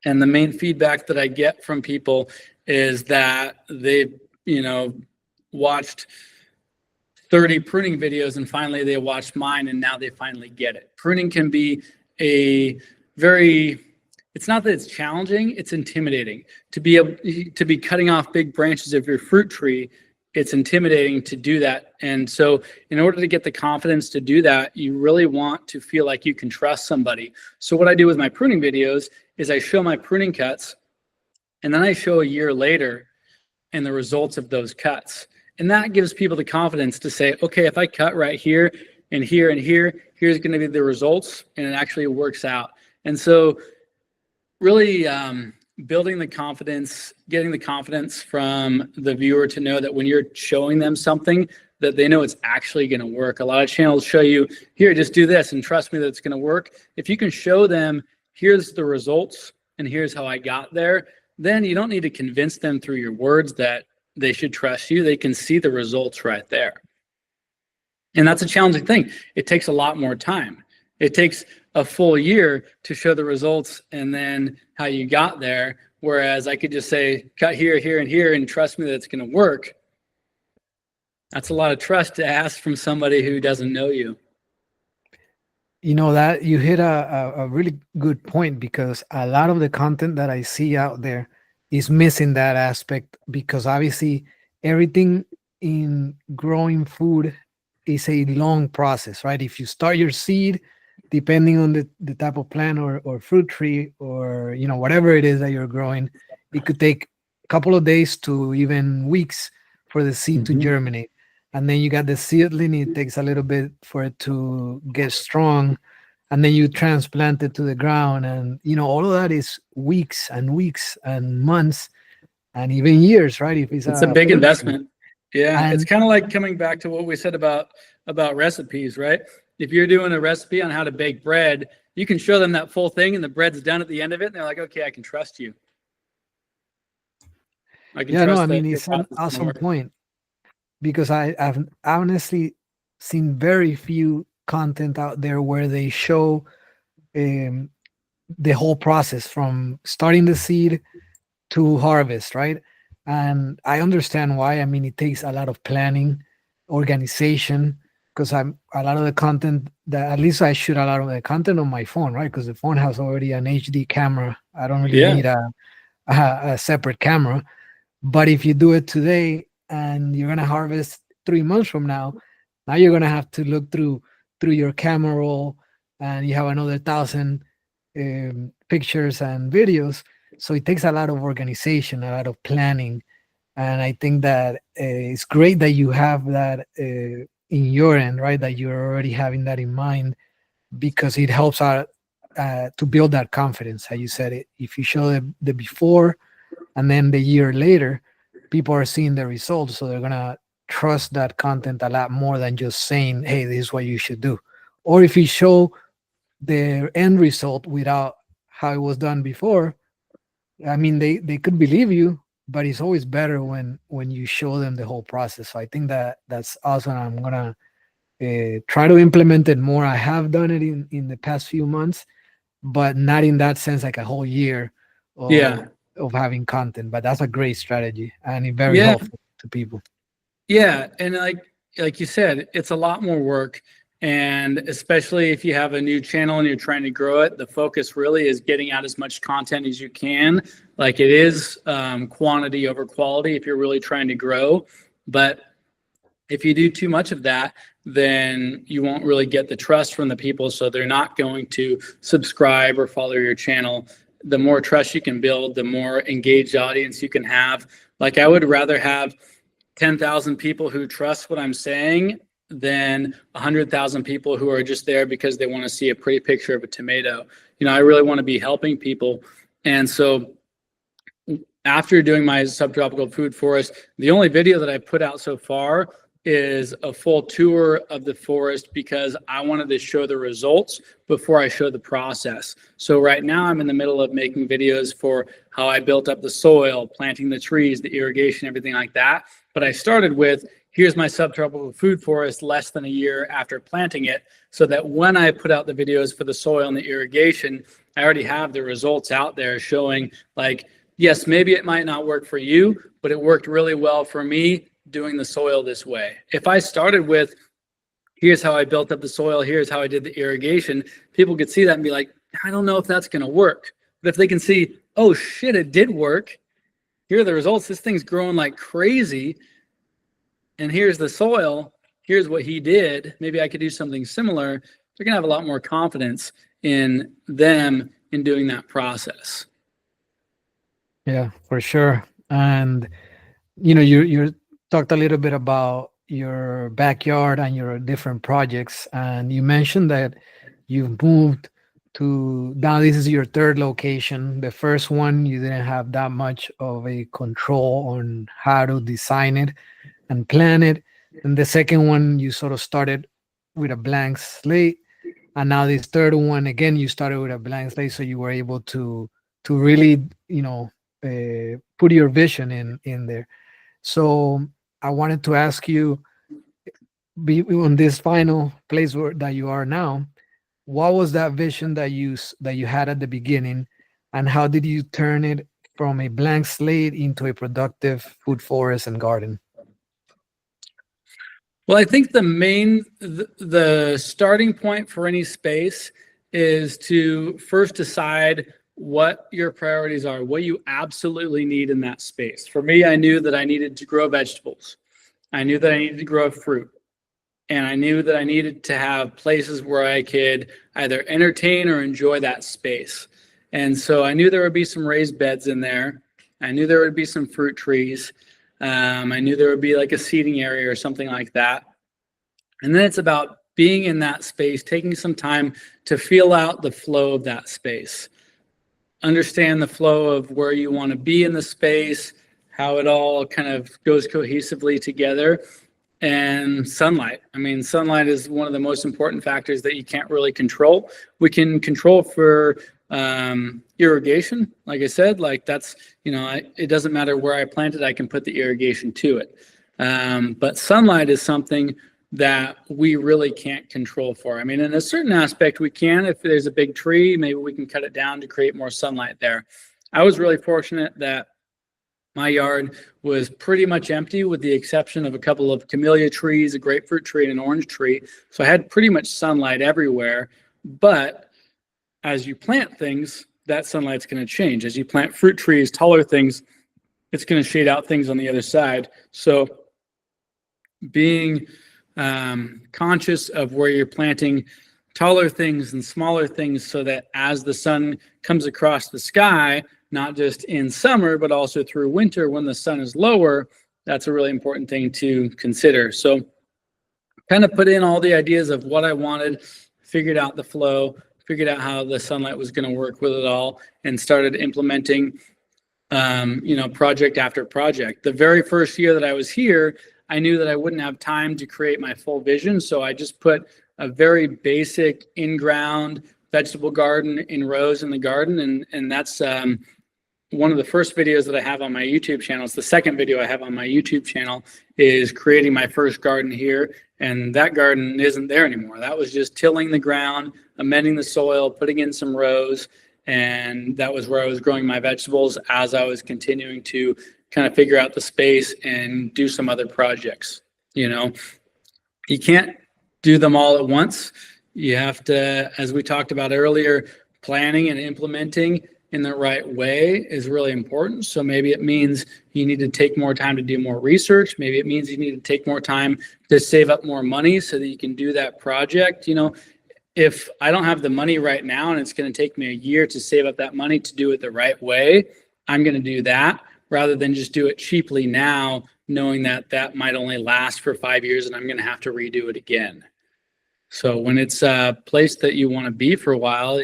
And the main feedback that I get from people is that they've, watched 30 pruning videos and finally they watched mine and now they finally get it. Pruning can be it's it's not that it's challenging, it's intimidating to be able to be cutting off big branches of your fruit tree. It's intimidating to do that. And so in order to get the confidence to do that, you really want to feel like you can trust somebody. So what I do with my pruning videos is I show my pruning cuts, and then I show a year later and the results of those cuts. And that gives people the confidence to say, okay, if I cut right here and here and here, here's going to be the results, and it actually works out. And so really building the confidence, getting the confidence from the viewer to know that when you're showing them something, that they know it's actually going to work. A lot of channels show you, here, just do this and trust me that it's going to work. If you can show them, here's the results and here's how I got there, then you don't need to convince them through your words that they should trust you. They can see the results right there. And that's a challenging thing. It takes a lot more time. It takes a full year to show the results and then how you got there. Whereas I could just say, cut here, here, and here, and trust me that it's going to work. That's a lot of trust to ask from somebody who doesn't know you. You know, that you hit a really good point, because a lot of the content that I see out there is missing that aspect, because obviously everything in growing food is a long process, right? If you start your seed, depending on the type of plant or fruit tree, or, you know, whatever it is that you're growing, it could take a couple of days to even weeks for the seed to germinate. And then you got the seedling, it takes a little bit for it to get strong. And then you transplant it to the ground. And, you know, all of that is weeks and weeks and months and even years, right? If it's a big investment. Yeah. And it's kind of like coming back to what we said about recipes, right? If you're doing a recipe on how to bake bread, you can show them that full thing and the bread's done at the end of it. And they're like, okay, I can trust you. It's an awesome point, because I've honestly seen very few content out there where they show the whole process from starting the seed to harvest, right? And I understand why. I mean, it takes a lot of planning, organization, because a lot of the content that, at least I shoot a lot of the content on my phone, right? Because the phone has already an HD camera. I don't really need a separate camera. But if you do it today and you're gonna harvest 3 months from now you're gonna have to look through your camera roll, and you have another 1,000 pictures and videos. So it takes a lot of organization, a lot of planning. And I think that it's great that you have that in your end, right? That you're already having that in mind, because it helps out to build that confidence. How you said it, if you show the before and then the year later, people are seeing the results, so they're gonna trust that content a lot more than just saying, hey, this is what you should do. Or if you show the end result without how it was done before, I mean, they could believe you, but it's always better when you show them the whole process. So I think that's awesome. I'm gonna try to implement it more. I have done it in the past few months, but not in that sense, like a whole year of having content. But that's a great strategy, and it's very helpful to people. Yeah, and like you said, it's a lot more work. And especially if you have a new channel and you're trying to grow it, the focus really is getting out as much content as you can. Like, it is quantity over quality if you're really trying to grow. But if you do too much of that, then you won't really get the trust from the people. So they're not going to subscribe or follow your channel. The more trust you can build, the more engaged audience you can have. Like, I would rather have 10,000 people who trust what I'm saying than 100,000 people who are just there because they want to see a pretty picture of a tomato. You know, I really want to be helping people. And so after doing my subtropical food forest, the only video that I put out so far is a full tour of the forest, because I wanted to show the results before I show the process. So right now I'm in the middle of making videos for how I built up the soil, planting the trees, the irrigation, everything like that. But I started with, here's my subtropical food forest less than a year after planting it, so that when I put out the videos for the soil and the irrigation, I already have the results out there showing, like, yes, maybe it might not work for you, but it worked really well for me doing the soil this way. If I started with, here's how I built up the soil, here's how I did the irrigation, people could see that and be like, I don't know if that's going to work. But if they can see, oh shit, it did work. Here are the results. This thing's growing like crazy. And here's the soil. Here's what he did. Maybe I could do something similar. They're going to have a lot more confidence in them in doing that process. Yeah, for sure. And you talked a little bit about your backyard and your different projects, and you mentioned that you've moved to now this is your third location. The first one you didn't have that much of a control on how to design it and plan it, and the second one you sort of started with a blank slate, and now this third one again you started with a blank slate, so you were able to really put your vision in there. So I wanted to ask you, on this final place that you are now, what was that vision that you had at the beginning, and how did you turn it from a blank slate into a productive food forest and garden? Well, I think the starting point for any space is to first decide what your priorities are, what you absolutely need in that space. For me, I knew that I needed to grow vegetables. I knew that I needed to grow fruit. And I knew that I needed to have places where I could either entertain or enjoy that space. And so I knew there would be some raised beds in there. I knew there would be some fruit trees. I knew there would be like a seating area or something like that. And then it's about being in that space, taking some time to feel out the flow of that space. Understand the flow of where you want to be in the space, how it all kind of goes cohesively together. And sunlight. I mean, sunlight is one of the most important factors that you can't really control. We can control for irrigation. Like I said, like that's, it doesn't matter where I plant it, I can put the irrigation to it. But sunlight is something that we really can't control for. I mean, in a certain aspect, we can. If there's a big tree, maybe we can cut it down to create more sunlight there. I was really fortunate that my yard was pretty much empty with the exception of a couple of camellia trees, a grapefruit tree, and an orange tree. So I had pretty much sunlight everywhere. But as you plant things, that sunlight's going to change. As you plant fruit trees, taller things, it's going to shade out things on the other side. So being conscious of where you're planting taller things and smaller things so that as the sun comes across the sky, not just in summer, but also through winter when the sun is lower, that's a really important thing to consider. So kind of put in all the ideas of what I wanted, figured out the flow, figured out how the sunlight was going to work with it all, and started implementing, project after project. The very first year that I was here, I knew that I wouldn't have time to create my full vision. So I just put a very basic in-ground vegetable garden in rows in the garden. And that's one of the first videos that I have on my YouTube channel. It's the second video I have on my YouTube channel is creating my first garden here. And that garden isn't there anymore. That was just tilling the ground, amending the soil, putting in some rows. And that was where I was growing my vegetables as I was continuing to kind of figure out the space and do some other projects. You can't do them all at once. You have to, as we talked about earlier, planning and implementing in the right way is really important. So maybe it means you need to take more time to do more research. Maybe it means you need to take more time to save up more money so that you can do that project. If I don't have the money right now and it's going to take me a year to save up that money to do it the right way, I'm going to do that rather than just do it cheaply now, knowing that that might only last for 5 years and I'm going to have to redo it again. So when it's a place that you want to be for a while,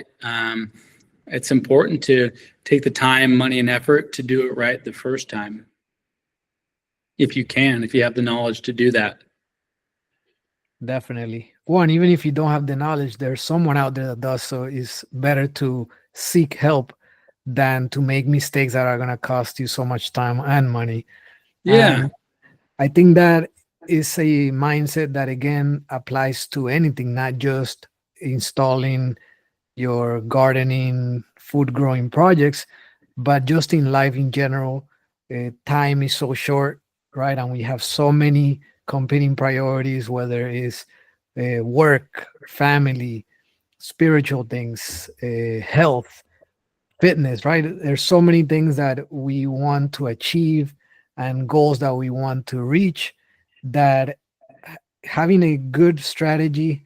it's important to take the time, money, and effort to do it right the first time. If you have the knowledge to do that. Definitely. Well, and even if you don't have the knowledge, there's someone out there that does. So it's better to seek help than to make mistakes that are going to cost you so much time and money. Yeah. And I think that is a mindset that, again, applies to anything, not just installing your gardening, food growing projects, but just in life in general. Time is so short, right? And we have so many competing priorities, whether it's work, family, spiritual things, health, fitness, right? There's so many things that we want to achieve and goals that we want to reach, that having a good strategy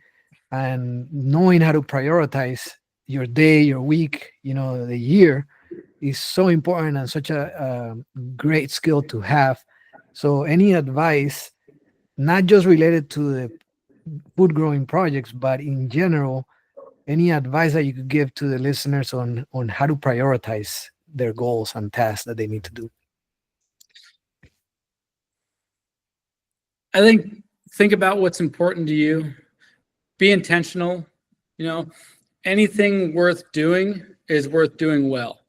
and knowing how to prioritize your day, your week, the year, is so important and such a great skill to have. So any advice, not just related to the food growing projects, but in general, any advice that you could give to the listeners on how to prioritize their goals and tasks that they need to do? I think about what's important to you. Be intentional. Anything worth doing is worth doing well.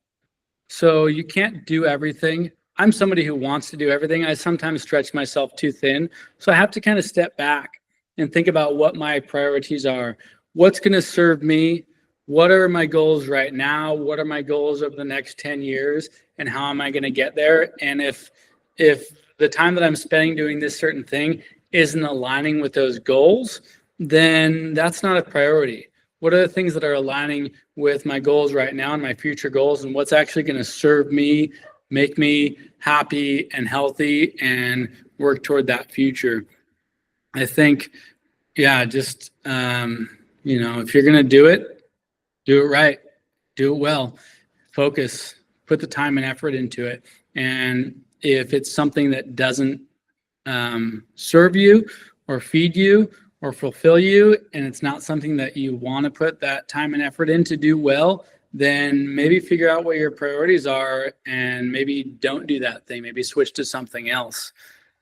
So you can't do everything. I'm somebody who wants to do everything. I sometimes stretch myself too thin. So I have to kind of step back and think about what my priorities are. What's going to serve me? What are my goals right now? What are my goals over the next 10 years? And how am I going to get there? And if the time that I'm spending doing this certain thing isn't aligning with those goals, then that's not a priority. What are the things that are aligning with my goals right now and my future goals, and what's actually going to serve me, make me happy and healthy, and work toward that future? I think, just, if you're going to do it right, do it well, focus, put the time and effort into it. And if it's something that doesn't serve you or feed you or fulfill you, and it's not something that you want to put that time and effort in to do well, then maybe figure out what your priorities are and maybe don't do that thing. Maybe switch to something else.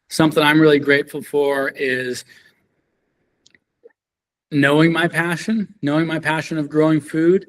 Something I'm really grateful for is knowing my passion of growing food.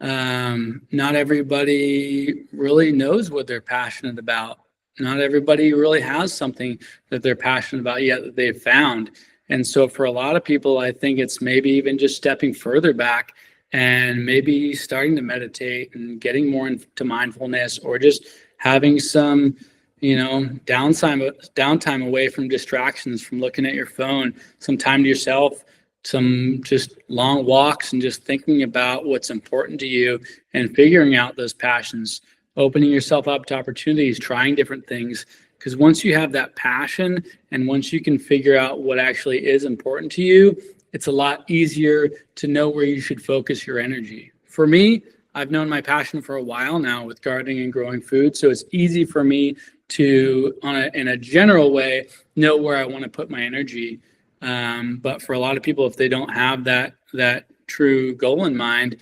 Not everybody really knows what they're passionate about. Not everybody really has something that they're passionate about yet that they've found. And so for a lot of people, I think it's maybe even just stepping further back and maybe starting to meditate and getting more into mindfulness, or just having some, downtime away from distractions, from looking at your phone, some time to yourself, some just long walks, and just thinking about what's important to you and figuring out those passions, opening yourself up to opportunities, trying different things. Because once you have that passion and once you can figure out what actually is important to you, it's a lot easier to know where you should focus your energy. For me, I've known my passion for a while now with gardening and growing food. So it's easy for me to, in a general way, know where I want to put my energy. But for a lot of people, if they don't have that true goal in mind,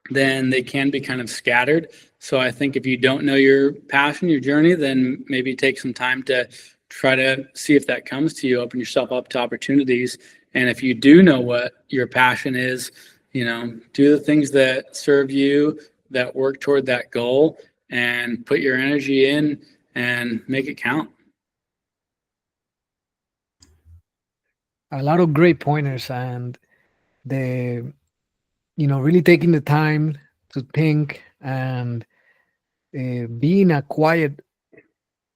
then they can be kind of scattered. So I think if you don't know your passion, your journey, then maybe take some time to try to see if that comes to you, open yourself up to opportunities. And if you do know what your passion is, do the things that serve you, that work toward that goal, and put your energy in and make it count. A lot of great pointers, and the really taking the time to think and being a quiet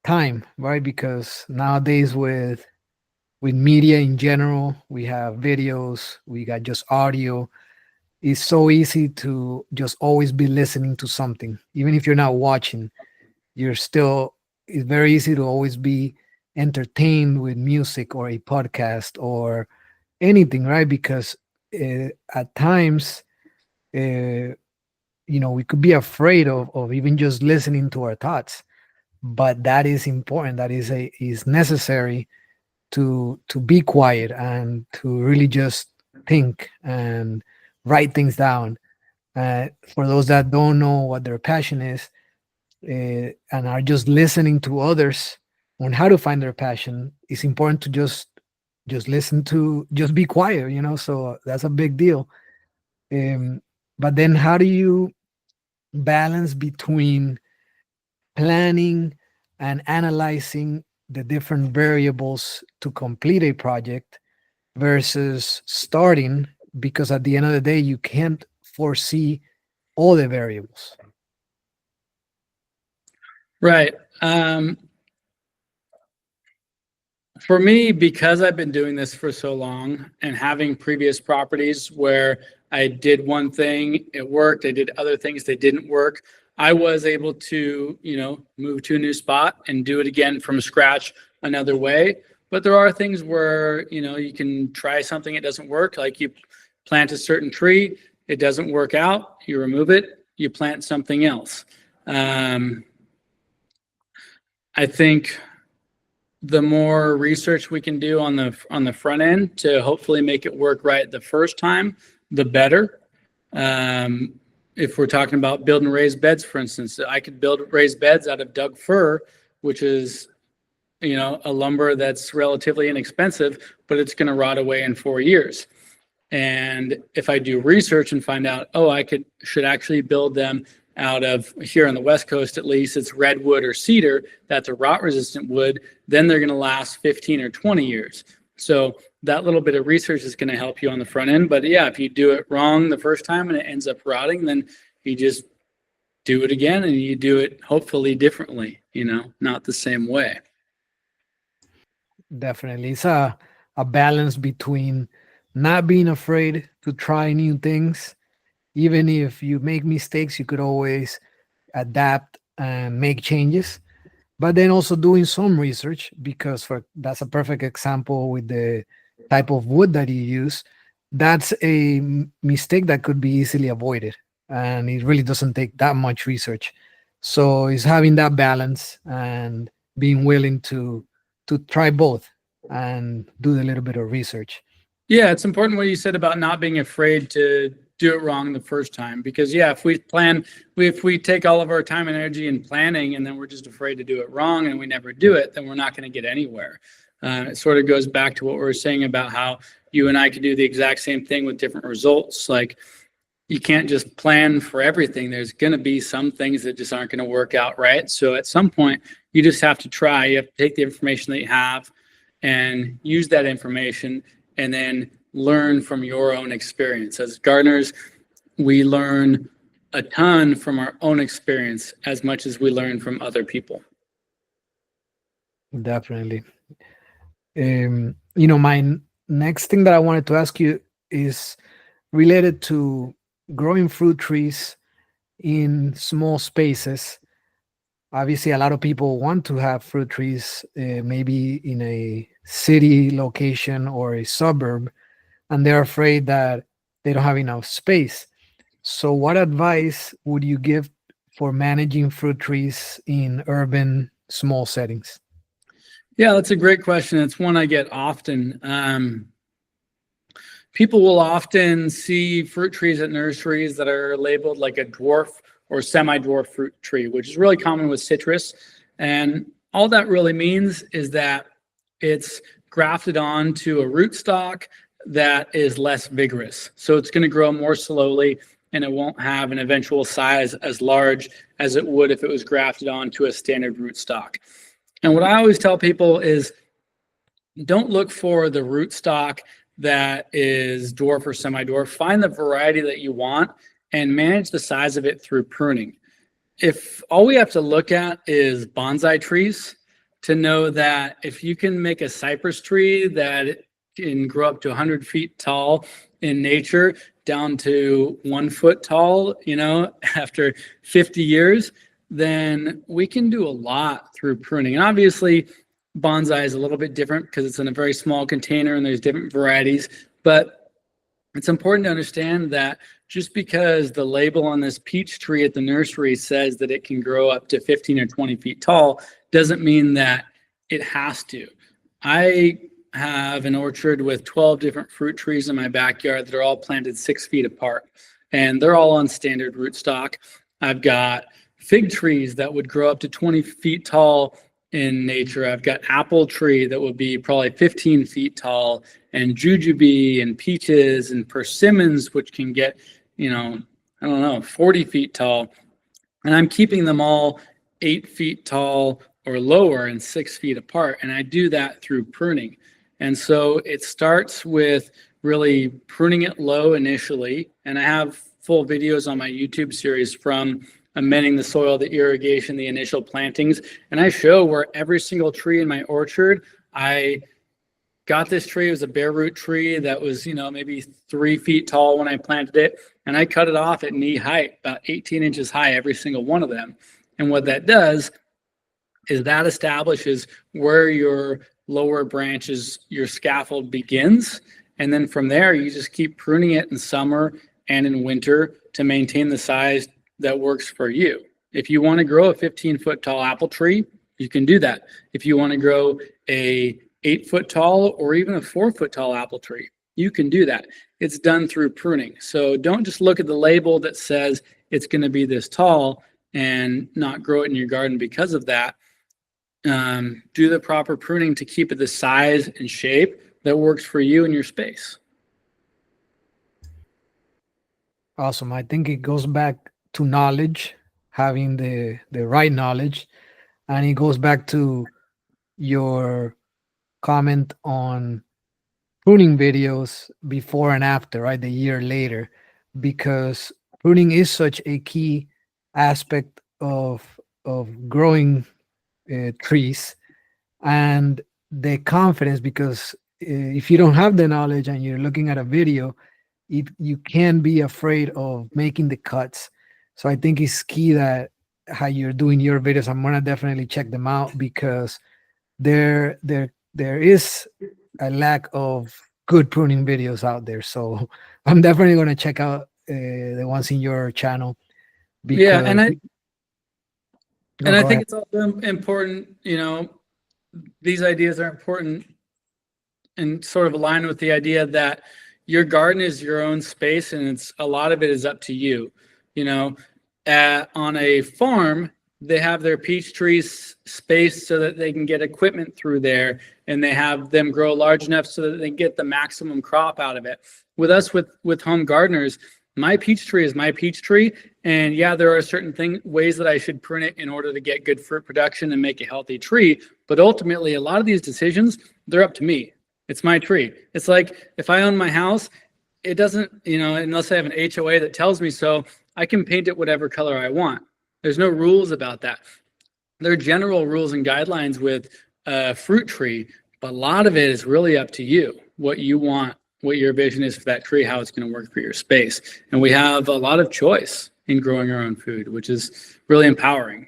time, right? Because nowadays with media in general, we have videos, we got just audio. It's so easy to just always be listening to something, even if you're not watching. It's very easy to always be entertained with music or a podcast or anything, right? Because at times, we could be afraid of even just listening to our thoughts, but that is important. That is necessary to be quiet and to really just think and write things down. For those that don't know what their passion is, and are just listening to others on how to find their passion, it's important to just listen, to just be quiet, so that's a big deal. But then how do you balance between planning and analyzing the different variables to complete a project versus starting? Because at the end of the day, you can't foresee all the variables. Right. For me, because I've been doing this for so long and having previous properties where I did one thing, it worked, I did other things, they didn't work, I was able to, move to a new spot and do it again from scratch another way. But there are things where, you can try something, it doesn't work. Like you plant a certain tree, it doesn't work out, you remove it, you plant something else. I think the more research we can do on the front end to hopefully make it work right the first time, the better. If we're talking about building raised beds, for instance, I could build raised beds out of Doug fir, which is, a lumber that's relatively inexpensive, but it's going to rot away in 4 years. And if I do research and find out, should actually build them out of, here on the West Coast at least, it's redwood or cedar, that's a rot resistant wood, then they're going to last 15 or 20 years. So that little bit of research is going to help you on the front end. But yeah, if you do it wrong the first time and it ends up rotting, then you just do it again and you do it hopefully differently, not the same way. Definitely. It's a balance between not being afraid to try new things. Even if you make mistakes, you could always adapt and make changes. But then also doing some research, because that's a perfect example with the type of wood that you use. That's a mistake that could be easily avoided. And it really doesn't take that much research. So it's having that balance and being willing to try both and do a little bit of research. Yeah, it's important what you said about not being afraid to do it wrong the first time, because if we take all of our time and energy in planning and then we're just afraid to do it wrong and we never do it, then we're not going to get anywhere. It sort of goes back to what we were saying about how you and I could do the exact same thing with different results. Like, you can't just plan for everything. There's going to be some things that just aren't going to work out right. So at some point, you just have to try. You have to take the information that you have and use that information and then learn from your own experience. As gardeners, we learn a ton from our own experience as much as we learn from other people. Definitely. My next thing that I wanted to ask you is related to growing fruit trees in small spaces. Obviously, a lot of people want to have fruit trees, maybe in a city location or a suburb, and they're afraid that they don't have enough space. So what advice would you give for managing fruit trees in urban small settings? Yeah, that's a great question. It's one I get often. People will often see fruit trees at nurseries that are labeled like a dwarf or semi-dwarf fruit tree, which is really common with citrus. And all that really means is that it's grafted onto a rootstock that is less vigorous. So it's going to grow more slowly and it won't have an eventual size as large as it would if it was grafted onto a standard rootstock. And what I always tell people is, don't look for the rootstock that is dwarf or semi-dwarf. Find the variety that you want and manage the size of it through pruning. If all we have to look at is bonsai trees to know that if you can make a cypress tree that can grow up to 100 feet tall in nature down to 1 foot tall, after 50 years, then we can do a lot through pruning. And obviously, bonsai is a little bit different because it's in a very small container and there's different varieties. But it's important to understand that just because the label on this peach tree at the nursery says that it can grow up to 15 or 20 feet tall doesn't mean that it has to. I have an orchard with 12 different fruit trees in my backyard that are all planted 6 feet apart, and they're all on standard rootstock. I've got fig trees that would grow up to 20 feet tall in nature. I've got apple tree that would be probably 15 feet tall, and jujube and peaches and persimmons, which can get, 40 feet tall. And I'm keeping them all 8 feet tall or lower and 6 feet apart. And I do that through pruning. And so it starts with really pruning it low initially. And I have full videos on my YouTube series from amending the soil, the irrigation, the initial plantings. And I show where every single tree in my orchard, I got this tree. It was a bare root tree that was, maybe 3 feet tall when I planted it. and I cut it off at knee height, about 18 inches high, every single one of them. And what that does is that establishes where your lower branches, your scaffold begins. And then from there, you just keep pruning it in summer and in winter to maintain the size that works for you. If you want to grow a 15-foot tall apple tree, you can do that. If you want to grow a 8-foot tall or even a 4-foot tall apple tree, you can do that. It's done through pruning. So don't just look at the label that says it's going to be this tall and not grow it in your garden because of that. Do the proper pruning to keep it the size and shape that works for you and your space. Awesome. I think it goes back to knowledge, having the right knowledge, and it goes back to your comment on pruning videos before and after, right? The year later, because pruning is such a key aspect of growing trees, and the confidence, because if you don't have the knowledge and you're looking at a video, you can be afraid of making the cuts. So I think it's key that how you're doing your videos. I'm gonna definitely check them out, because there is a lack of good pruning videos out there. So I'm definitely gonna check out the ones in your channel, Yeah, because no, I go think ahead. it's also important, these ideas are important and sort of align with the idea that your garden is your own space, and it's a lot of it is up to you. On a farm, they have their peach trees spaced so that they can get equipment through there, and they have them grow large enough so that they get the maximum crop out of it. With us, with home gardeners, my peach tree is my peach tree, and yeah, there are certain ways that I should prune it in order to get good fruit production and make a healthy tree. But ultimately, a lot of these decisions, they're up to me. It's my tree. It's like if I own my house, it doesn't, unless I have an HOA that tells me so, I can paint it whatever color I want. There's no rules about that. There are general rules and guidelines with a fruit tree, but a lot of it is really up to you, what you want, what your vision is for that tree, how it's going to work for your space. And we have a lot of choice in growing our own food, which is really empowering.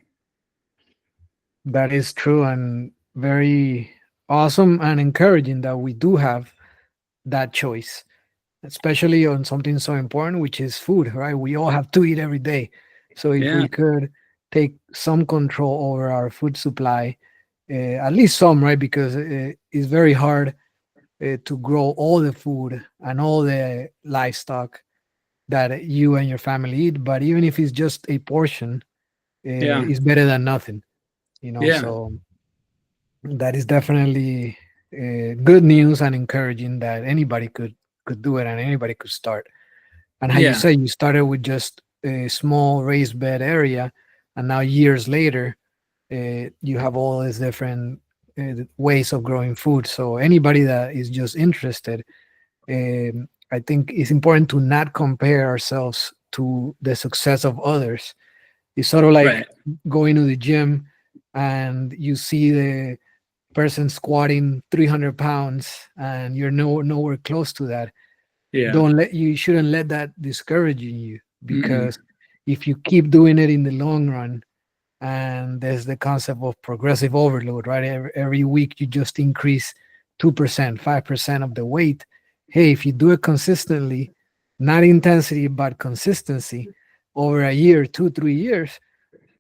That is true, and very awesome and encouraging that we do have that choice, especially on something so important, which is food, right? We all have to eat every day. So if Yeah, we could take some control over our food supply, at least some, right? Because it's very hard to grow all the food and all the livestock that you and your family eat. But even if it's just a portion, yeah, it's better than nothing, yeah, So that is definitely good news and encouraging that anybody could do it and anybody could start. And how you yeah, say you started with just a small raised bed area, and now years later, you have all these different ways of growing food. So anybody that is just interested, I think it's important to not compare ourselves to the success of others. It's sort of right. like going to the gym and you see the person squatting 300 pounds and you're nowhere close to that. Yeah. You shouldn't let that discourage you, Mm-mm. because if you keep doing it in the long run, and there's the concept of progressive overload, right? Every week you just increase 2%, 5% of the weight. Hey, if you do it consistently, not intensity but consistency, over a year, 2 3 years,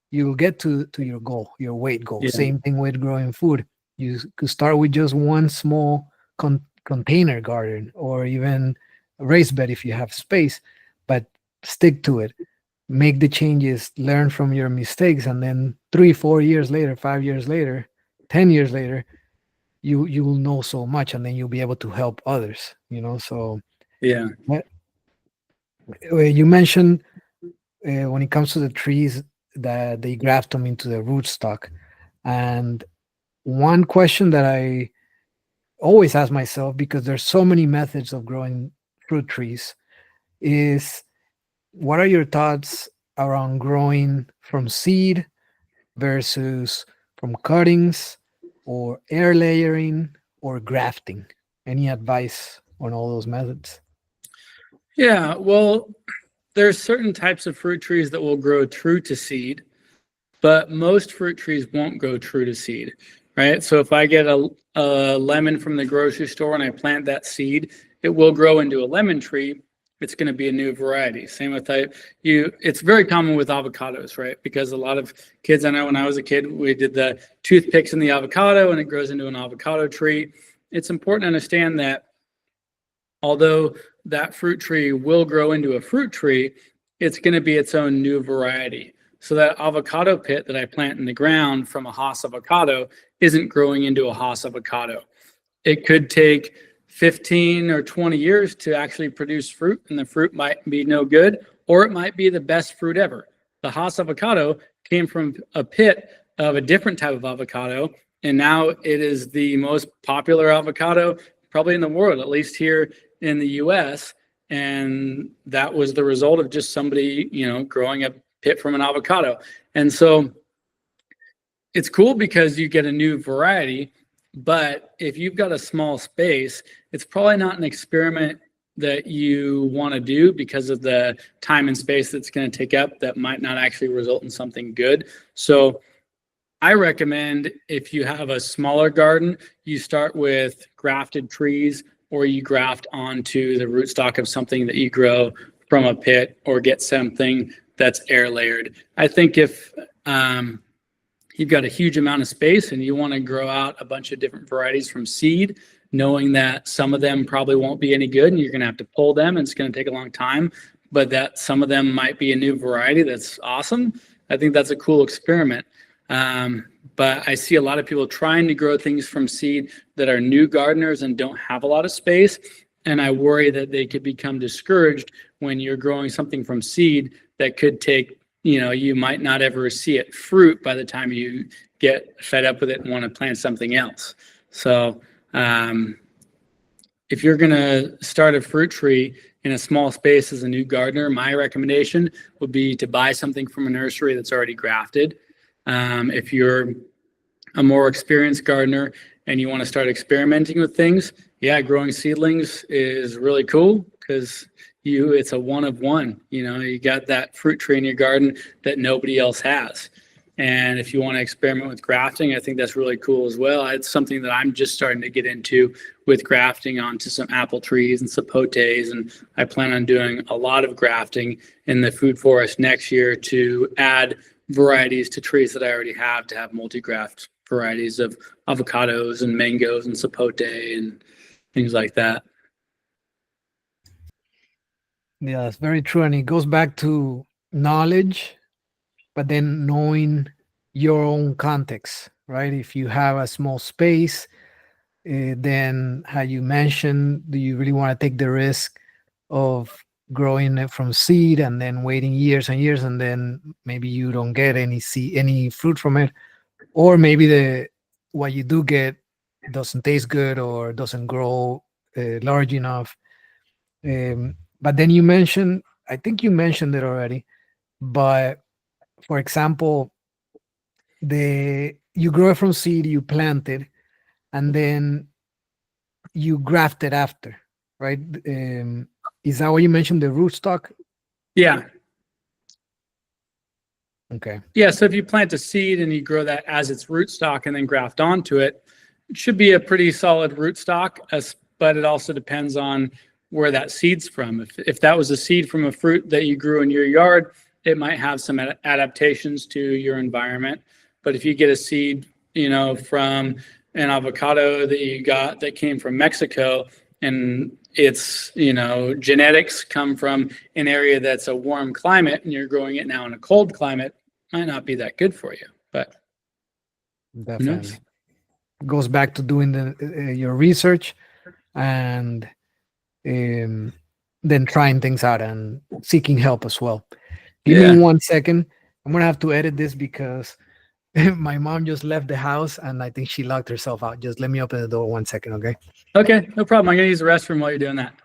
you will get to your goal, your weight goal. Yeah. Same thing with growing food. You could start with just one small container garden, or even a raised bed if you have space, but stick to it. Make the changes, learn from your mistakes, and then 3 4 years later, 5 years later, 10 years later, you will know so much, and then you'll be able to help others. So Yeah. you mentioned when it comes to the trees that they graft them into the rootstock. And one question that I always ask myself, because there's so many methods of growing fruit trees, is what are your thoughts around growing from seed versus from cuttings, or air layering, or grafting? Any advice on all those methods? Yeah. Well, there's certain types of fruit trees that will grow true to seed, but most fruit trees won't grow true to seed, right? So if I get a lemon from the grocery store and I plant that seed, it will grow into a lemon tree. It's going to be a new variety. Same with it's very common with avocados, right? Because a lot of kids, I know when I was a kid, we did the toothpicks in the avocado and it grows into an avocado tree. It's important to understand that although that fruit tree will grow into a fruit tree, it's going to be its own new variety. So that avocado pit that I plant in the ground from a Hass avocado isn't growing into a Hass avocado. It could take 15 or 20 years to actually produce fruit, and the fruit might be no good, or it might be the best fruit ever. The Hass avocado came from a pit of a different type of avocado, and now it is the most popular avocado probably in the world, at least here in the US. And that was the result of just somebody, growing a pit from an avocado. And so it's cool because you get a new variety, but if you've got a small space, it's probably not an experiment that you want to do because of the time and space that's going to take up that might not actually result in something good. So I recommend if you have a smaller garden, you start with grafted trees or you graft onto the rootstock of something that you grow from a pit or get something that's air layered. I think if you've got a huge amount of space and you want to grow out a bunch of different varieties from seed, knowing that some of them probably won't be any good and you're going to have to pull them and it's going to take a long time, but that some of them might be a new variety that's awesome. I think that's a cool experiment. But I see a lot of people trying to grow things from seed that are new gardeners and don't have a lot of space. And I worry that they could become discouraged when you're growing something from seed that could take, you might not ever see it fruit by the time you get fed up with it and want to plant something else. So if you're going to start a fruit tree in a small space as a new gardener, my recommendation would be to buy something from a nursery that's already grafted. If you're a more experienced gardener and you want to start experimenting with things, growing seedlings is really cool because it's a one of one. You got that fruit tree in your garden that nobody else has. And if you want to experiment with grafting, I think that's really cool as well. It's something that I'm just starting to get into with grafting onto some apple trees and sapotes. And I plan on doing a lot of grafting in the food forest next year to add varieties to trees that I already have, to have multi-graft varieties of avocados and mangoes and sapote and things like that. Yeah, that's very true. And it goes back to knowledge, but then knowing your own context, right? If you have a small space, then how you mentioned, do you really want to take the risk of growing it from seed and then waiting years and years and then maybe you don't get any fruit from it, or maybe what you do get doesn't taste good or doesn't grow large enough. But then I think you mentioned it already, but for example, you grow it from seed, you plant it, and then you graft it after, right? Is that what you mentioned, the rootstock? Yeah. Okay. Yeah. So if you plant a seed and you grow that as its rootstock and then graft onto it, it should be a pretty solid rootstock, but it also depends on where that seed's from. If that was a seed from a fruit that you grew in your yard, it might have some adaptations to your environment. But if you get a seed, from an avocado that you got that came from Mexico and its, genetics come from an area that's a warm climate and you're growing it now in a cold climate, might not be that good for you, but Definitely. Goes back to doing your research and then trying things out and seeking help as well. Give me 1 second. I'm gonna have to edit this because my mom just left the house and I think she locked herself out. Just let me open the door 1 second, okay? Okay, no problem. I'm gonna use the restroom while you're doing that.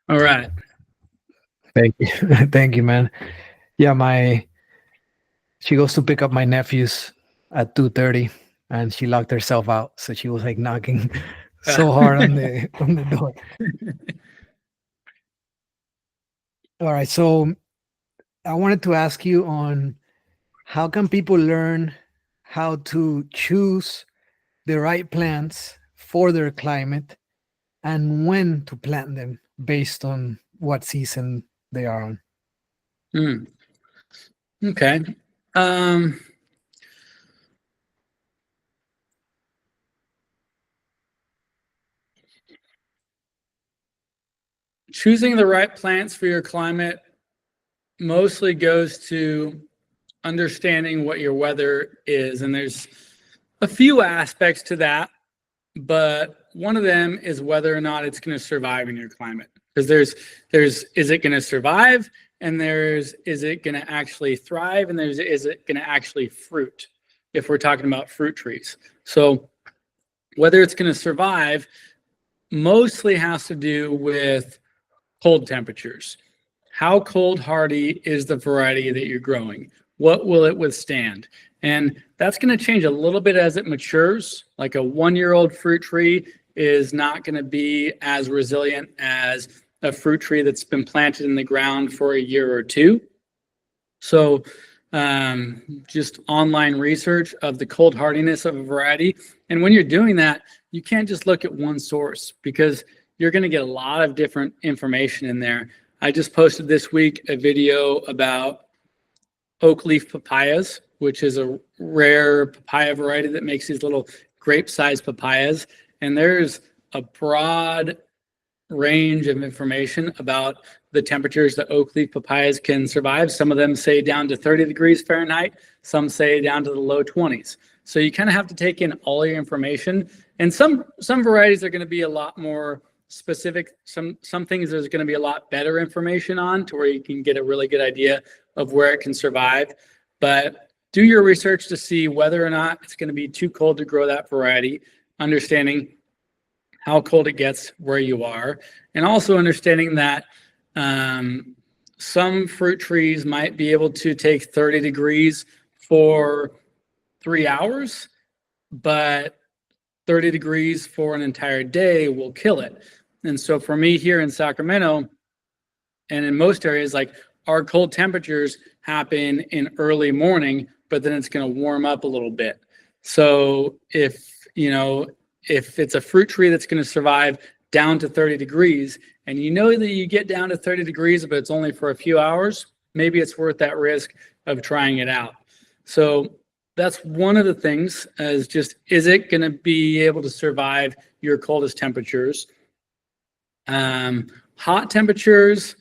All right. Thank you. Thank you, man. Yeah, she goes to pick up my nephews at 2:30 and she locked herself out. So she was like knocking so hard on the door. All right. So I wanted to ask you on how can people learn how to choose the right plants for their climate and when to plant them based on what season they are on. Hmm. Okay. Um, Choosing the right plants for your climate mostly goes to understanding what your weather is. And there's a few aspects to that, but one of them is whether or not it's going to survive in your climate. Because there's is it going to survive, and there's is it going to actually thrive, and there's is it going to actually fruit, if we're talking about fruit trees. So whether it's going to survive mostly has to do with cold temperatures. How cold hardy is the variety that you're growing? What will it withstand? And that's going to change a little bit as it matures. Like a 1-year-old fruit tree is not going to be as resilient as a fruit tree that's been planted in the ground for a year or two. So just online research of the cold hardiness of a variety. And when you're doing that, you can't just look at one source because you're going to get a lot of different information in there. I just posted this week a video about oak leaf papayas, which is a rare papaya variety that makes these little grape-sized papayas. And there's a broad range of information about the temperatures that oak leaf papayas can survive. Some of them say down to 30 degrees Fahrenheit. Some say down to the low 20s. So you kind of have to take in all your information. And some varieties are going to be a lot more specific. Some things there's going to be a lot better information on to where you can get a really good idea of where it can survive. But do your research to see whether or not it's going to be too cold to grow that variety, understanding how cold it gets where you are, and also understanding that some fruit trees might be able to take 30 degrees for 3 hours, but 30 degrees for an entire day will kill it. And so for me here in Sacramento and in most areas, like our cold temperatures happen in early morning, but then it's going to warm up a little bit. So if it's a fruit tree that's going to survive down to 30 degrees, and you know that you get down to 30 degrees, but it's only for a few hours, maybe it's worth that risk of trying it out. So that's one of the things, is just, is it going to be able to survive your coldest temperatures? Hot temperatures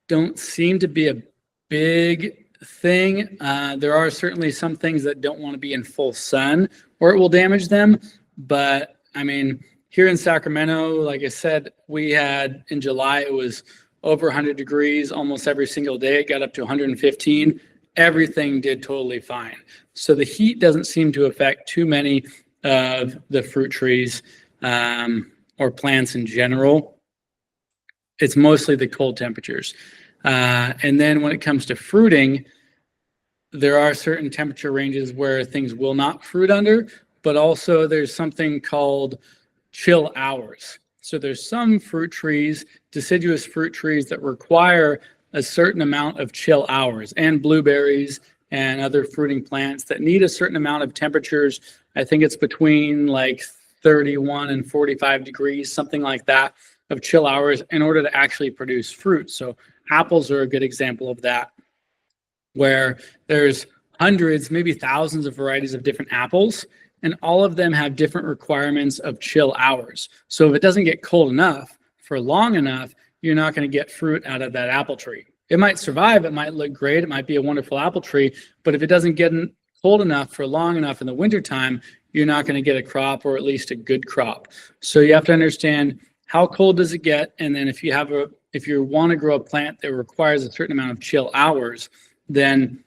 don't seem to be a big thing. There are certainly some things that don't want to be in full sun or it will damage them. But I mean, here in Sacramento, like I said, we had in July, it was over 100 degrees almost every single day. It got up to 115. Everything did totally fine. So the heat doesn't seem to affect too many of the fruit trees or plants in general. It's mostly the cold temperatures. And then when it comes to fruiting, there are certain temperature ranges where things will not fruit under, but also there's something called chill hours. So there's some fruit trees, deciduous fruit trees, that require a certain amount of chill hours, and blueberries and other fruiting plants that need a certain amount of temperatures. I think it's between like 31 and 45 degrees, something like that, of chill hours in order to actually produce fruit. So apples are a good example of that, where there's hundreds, maybe thousands of varieties of different apples, and all of them have different requirements of chill hours. So if it doesn't get cold enough for long enough, you're not going to get fruit out of that apple tree. It might survive, it might look great, it might be a wonderful apple tree, but if it doesn't get cold enough for long enough in the wintertime, you're not going to get a crop, or at least a good crop. So you have to understand how cold does it get, and then if you want to grow a plant that requires a certain amount of chill hours, then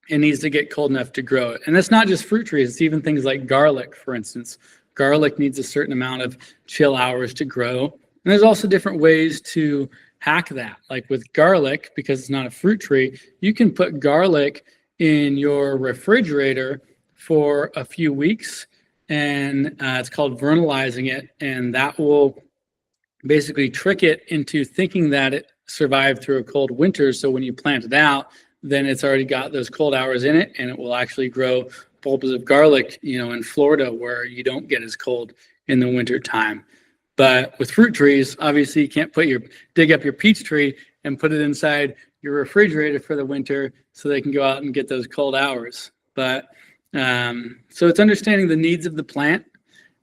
it needs to get cold enough to grow it. And that's not just fruit trees, it's even things like garlic, for instance. Garlic needs a certain amount of chill hours to grow. And there's also different ways to hack that. Like with garlic, because it's not a fruit tree, you can put garlic in your refrigerator for a few weeks, and it's called vernalizing it, and that will basically trick it into thinking that it survived through a cold winter. So when you plant it out, then it's already got those cold hours in it, and it will actually grow bulbs of garlic, in Florida where you don't get as cold in the winter time. But with fruit trees, obviously you can't dig up your peach tree and put it inside your refrigerator for the winter so they can go out and get those cold hours. But so it's understanding the needs of the plant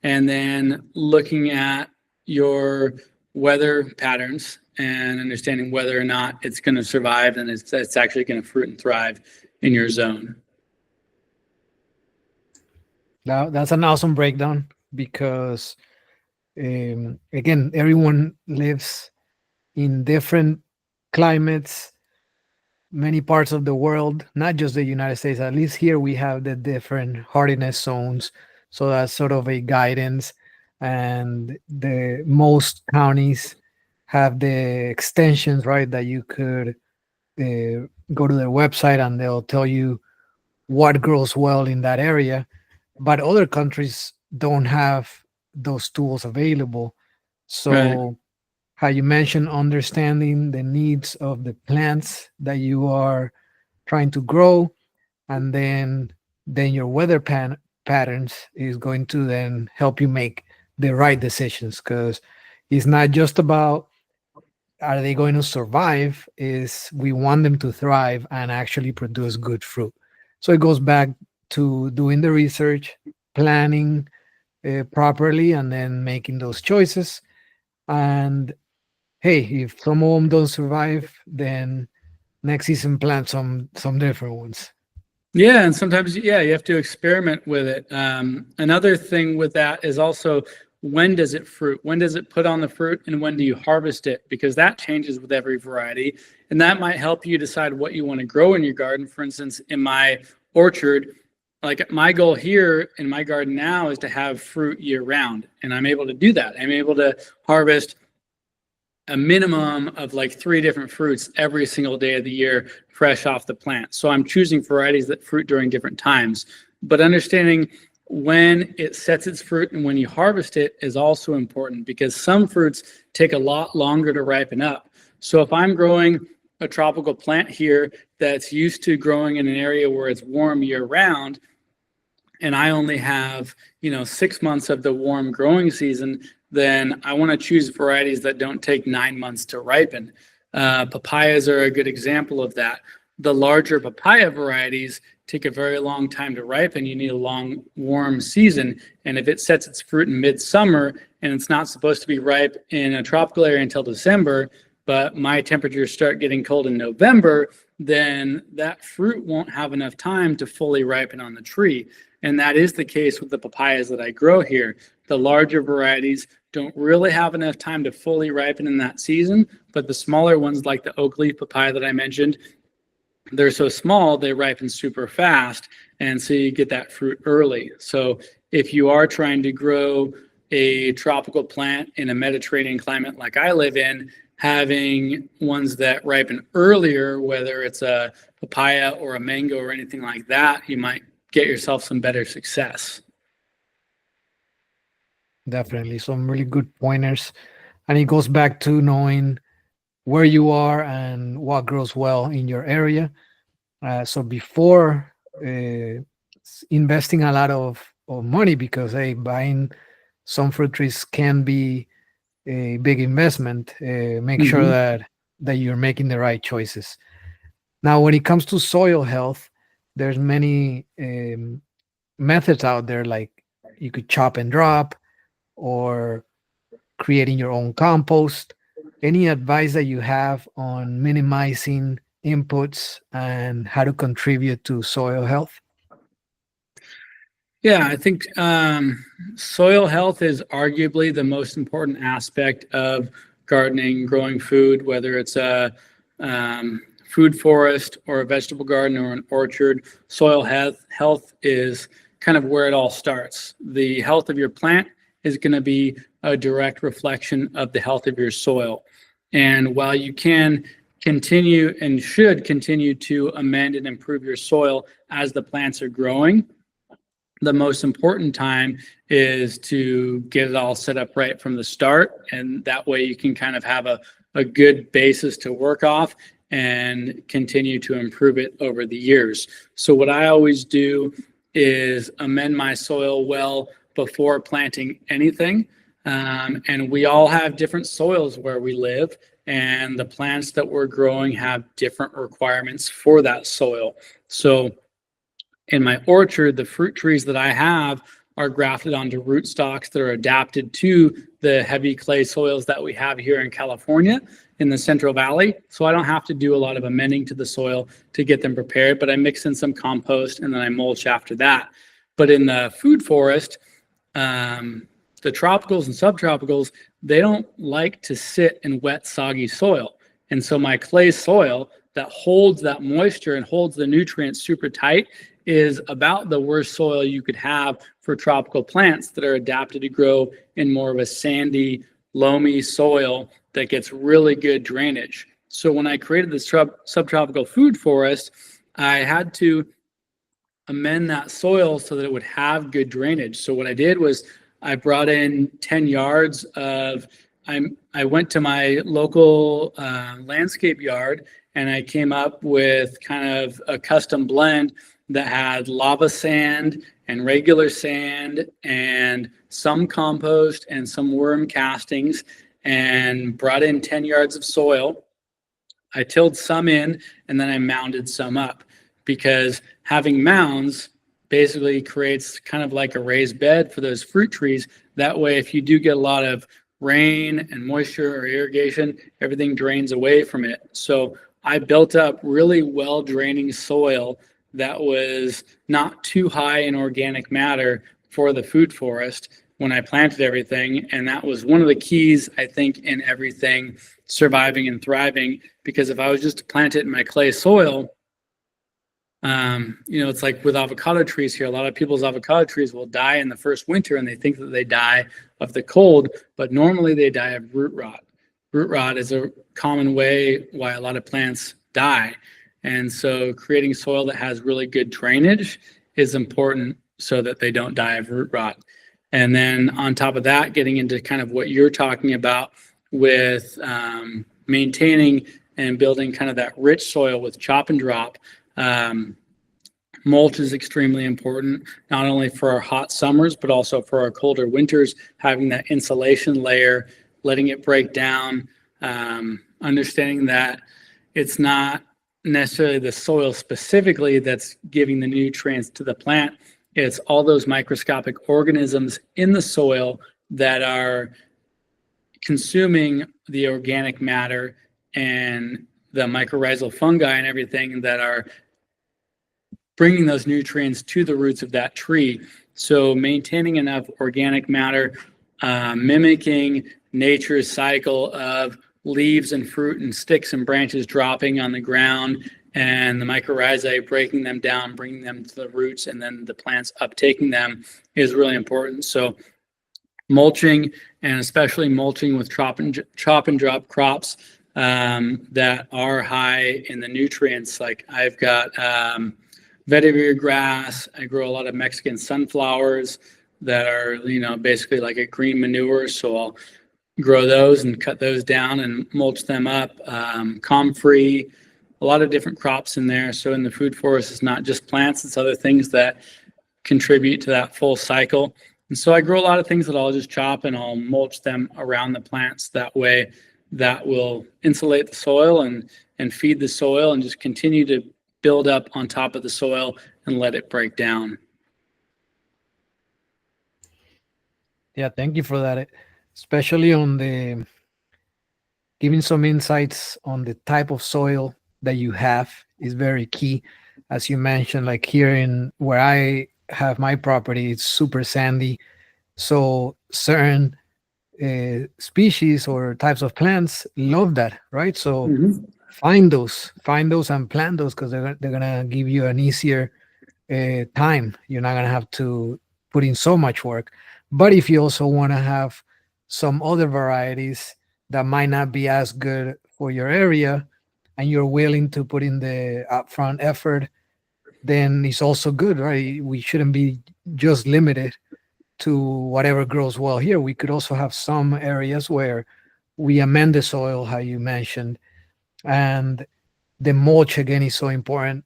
and then looking at your weather patterns and understanding whether or not it's going to survive and it's actually going to fruit and thrive in your zone. Now, that's an awesome breakdown because, again, everyone lives in different climates, many parts of the world, not just the United States. At least here we have the different hardiness zones. So that's sort of a guidance. And the most counties have the extensions, right, that you could go to their website and they'll tell you what grows well in that area. But other countries don't have those tools available. So Right. how you mentioned understanding the needs of the plants that you are trying to grow, and then your weather patterns is going to then help you make the right decisions, because it's not just about are they going to survive, is we want them to thrive and actually produce good fruit. So it goes back to doing the research, planning properly, and then making those choices. And hey, if some of them don't survive, then next season plant some different ones. Yeah, and sometimes, you have to experiment with it. Another thing with that is also, when does it fruit? When does it put on the fruit, and when do you harvest it? Because that changes with every variety, and that might help you decide what you want to grow in your garden. For instance, in my orchard, like my goal here in my garden now is to have fruit year round, and I'm able to do that. I'm able to harvest a minimum of like 3 different fruits every single day of the year, fresh off the plant. So I'm choosing varieties that fruit during different times. But understanding when it sets its fruit and when you harvest it is also important, because some fruits take a lot longer to ripen up. So if I'm growing a tropical plant here that's used to growing in an area where it's warm year round, and I only have 6 months of the warm growing season, then I want to choose varieties that don't take 9 months to ripen. Papayas are a good example of that. The larger papaya varieties take a very long time to ripen. You need a long, warm season. And if it sets its fruit in midsummer and it's not supposed to be ripe in a tropical area until December, but my temperatures start getting cold in November, then that fruit won't have enough time to fully ripen on the tree. And that is the case with the papayas that I grow here. The larger varieties don't really have enough time to fully ripen in that season, but the smaller ones, like the oak leaf papaya that I mentioned, they're so small, they ripen super fast, and so you get that fruit early. So if you are trying to grow a tropical plant in a Mediterranean climate like I live in, having ones that ripen earlier, whether it's a papaya or a mango or anything like that, you might get yourself some better success. Definitely some really good pointers. And it goes back to knowing where you are and what grows well in your area. So before investing a lot of money, because hey, buying some fruit trees can be a big investment, make sure that you're making the right choices. Now, when it comes to soil health, there's many methods out there, like you could chop and drop or creating your own compost. Any advice that you have on minimizing inputs and how to contribute to soil health? Yeah, I think soil health is arguably the most important aspect of gardening, growing food, whether it's a food forest or a vegetable garden or an orchard. Soil health is kind of where it all starts. The health of your plant is going to be a direct reflection of the health of your soil. And while you can continue and should continue to amend and improve your soil as the plants are growing, the most important time is to get it all set up right from the start. And that way you can kind of have a good basis to work off and continue to improve it over the years. So what I always do is amend my soil well before planting anything. And we all have different soils where we live, and the plants that we're growing have different requirements for that soil. So in my orchard, the fruit trees that I have are grafted onto rootstocks that are adapted to the heavy clay soils that we have here in California in the Central Valley. So I don't have to do a lot of amending to the soil to get them prepared, but I mix in some compost and then I mulch after that. But in the food forest, the tropicals and subtropicals, they don't like to sit in wet, soggy soil. And so my clay soil that holds that moisture and holds the nutrients super tight is about the worst soil you could have for tropical plants that are adapted to grow in more of a sandy, loamy soil that gets really good drainage. So when I created this subtropical food forest, I had to amend that soil so that it would have good drainage. So what I did was I brought in 10 yards of, I went to my local landscape yard and I came up with kind of a custom blend that had lava sand and regular sand and some compost and some worm castings, and brought in 10 yards of soil. I tilled some in and then I mounded some up, because having mounds basically creates kind of like a raised bed for those fruit trees. That way, if you do get a lot of rain and moisture or irrigation, everything drains away from it. So I built up really well draining soil that was not too high in organic matter for the food forest when I planted everything. And that was one of the keys, I think, in everything surviving and thriving, because if I was just to plant it in my clay soil, it's like with avocado trees here, a lot of people's avocado trees will die in the first winter and they think that they die of the cold, but normally they die of root rot. Root rot is a common way why a lot of plants die. And so creating soil that has really good drainage is important so that they don't die of root rot. And then on top of that, getting into kind of what you're talking about with maintaining and building kind of that rich soil with chop and drop. Mulch is extremely important, not only for our hot summers, but also for our colder winters, having that insulation layer, letting it break down, understanding that it's not necessarily the soil specifically that's giving the nutrients to the plant. It's all those microscopic organisms in the soil that are consuming the organic matter and the mycorrhizal fungi and everything that are bringing those nutrients to the roots of that tree. So maintaining enough organic matter, mimicking nature's cycle of leaves and fruit and sticks and branches dropping on the ground, and the mycorrhizae breaking them down, bringing them to the roots, and then the plants uptaking them is really important. So mulching, and especially mulching with chop and drop crops that are high in the nutrients. Like I've got vetiver grass. I grow a lot of Mexican sunflowers that are, basically like a green manure. So I'll grow those and cut those down and mulch them up. Comfrey, a lot of different crops in there. So in the food forest, it's not just plants, it's other things that contribute to that full cycle. And so I grow a lot of things that I'll just chop and I'll mulch them around the plants. That way that will insulate the soil and feed the soil and just continue to build up on top of the soil and let it break down. Yeah, thank you for that. Especially on the giving some insights on the type of soil that you have is very key. As you mentioned, like here in where I have my property, it's super sandy. So certain species or types of plants love that, right? So find those and plant those, because they're gonna give you an easier time. You're not gonna have to put in so much work. But if you also want to have some other varieties that might not be as good for your area, and you're willing to put in the upfront effort, then it's also good, right? We shouldn't be just limited to whatever grows well here. We could also have some areas where we amend the soil, how you mentioned, and the mulch again is so important.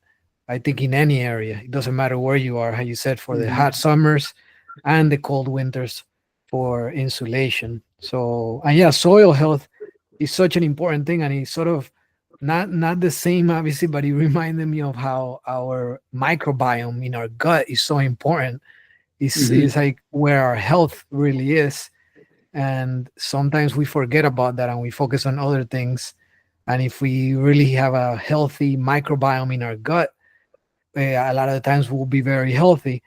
I think in any area, it doesn't matter where you are, how you said, for the Mhm. hot summers and the cold winters for insulation. So, and yeah, soil health is such an important thing, and it's sort of not the same, obviously, but it reminded me of how our microbiome in our gut is so important. It's Mhm. like where our health really is, and sometimes we forget about that and we focus on other things. And if we really have a healthy microbiome in our gut, a lot of the times we'll be very healthy.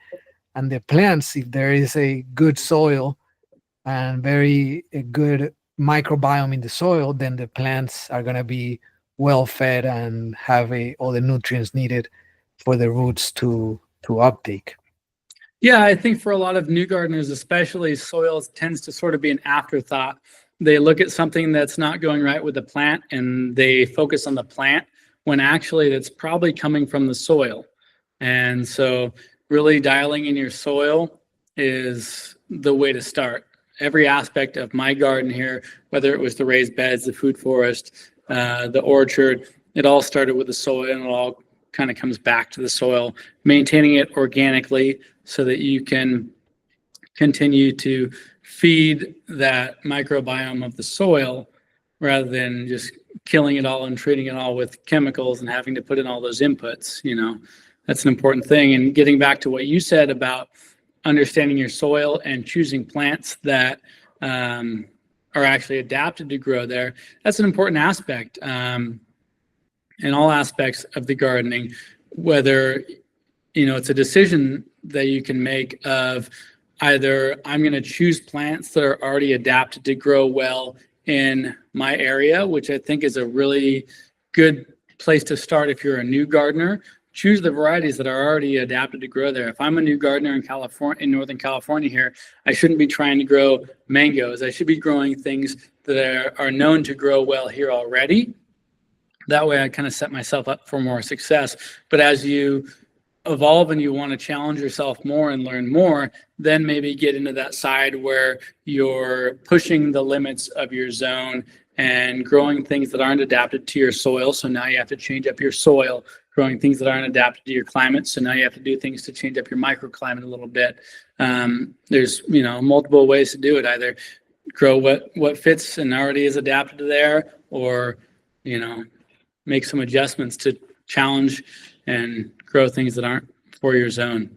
And the plants, if there is a good soil and very a good microbiome in the soil, then the plants are going to be well fed and have all the nutrients needed for the roots to uptake. Yeah, I think for a lot of new gardeners, especially, soil tends to sort of be an afterthought. They look at something that's not going right with the plant and they focus on the plant when actually that's probably coming from the soil. And so, really dialing in your soil is the way to start. Every aspect of my garden here, whether it was the raised beds, the food forest, the orchard, it all started with the soil, and it all kind of comes back to the soil, maintaining it organically so that you can continue to feed that microbiome of the soil rather than just killing it all and treating it all with chemicals and having to put in all those inputs. That's an important thing. And getting back to what you said about understanding your soil and choosing plants that are actually adapted to grow there, that's an important aspect in all aspects of the gardening. Whether it's a decision that you can make of either I'm going to choose plants that are already adapted to grow well in my area, which I think is a really good place to start if you're a new gardener. Choose the varieties that are already adapted to grow there. If I'm a new gardener in California, in Northern California here, I shouldn't be trying to grow mangoes. I should be growing things that are known to grow well here already. That way I kind of set myself up for more success. But as you evolve and you want to challenge yourself more and learn more, then maybe get into that side where you're pushing the limits of your zone and growing things that aren't adapted to your soil. So now you have to change up your soil, growing things that aren't adapted to your climate. So now you have to do things to change up your microclimate a little bit. There's multiple ways to do it. Either grow what fits and already is adapted to there, or make some adjustments to challenge and grow things that aren't for your zone.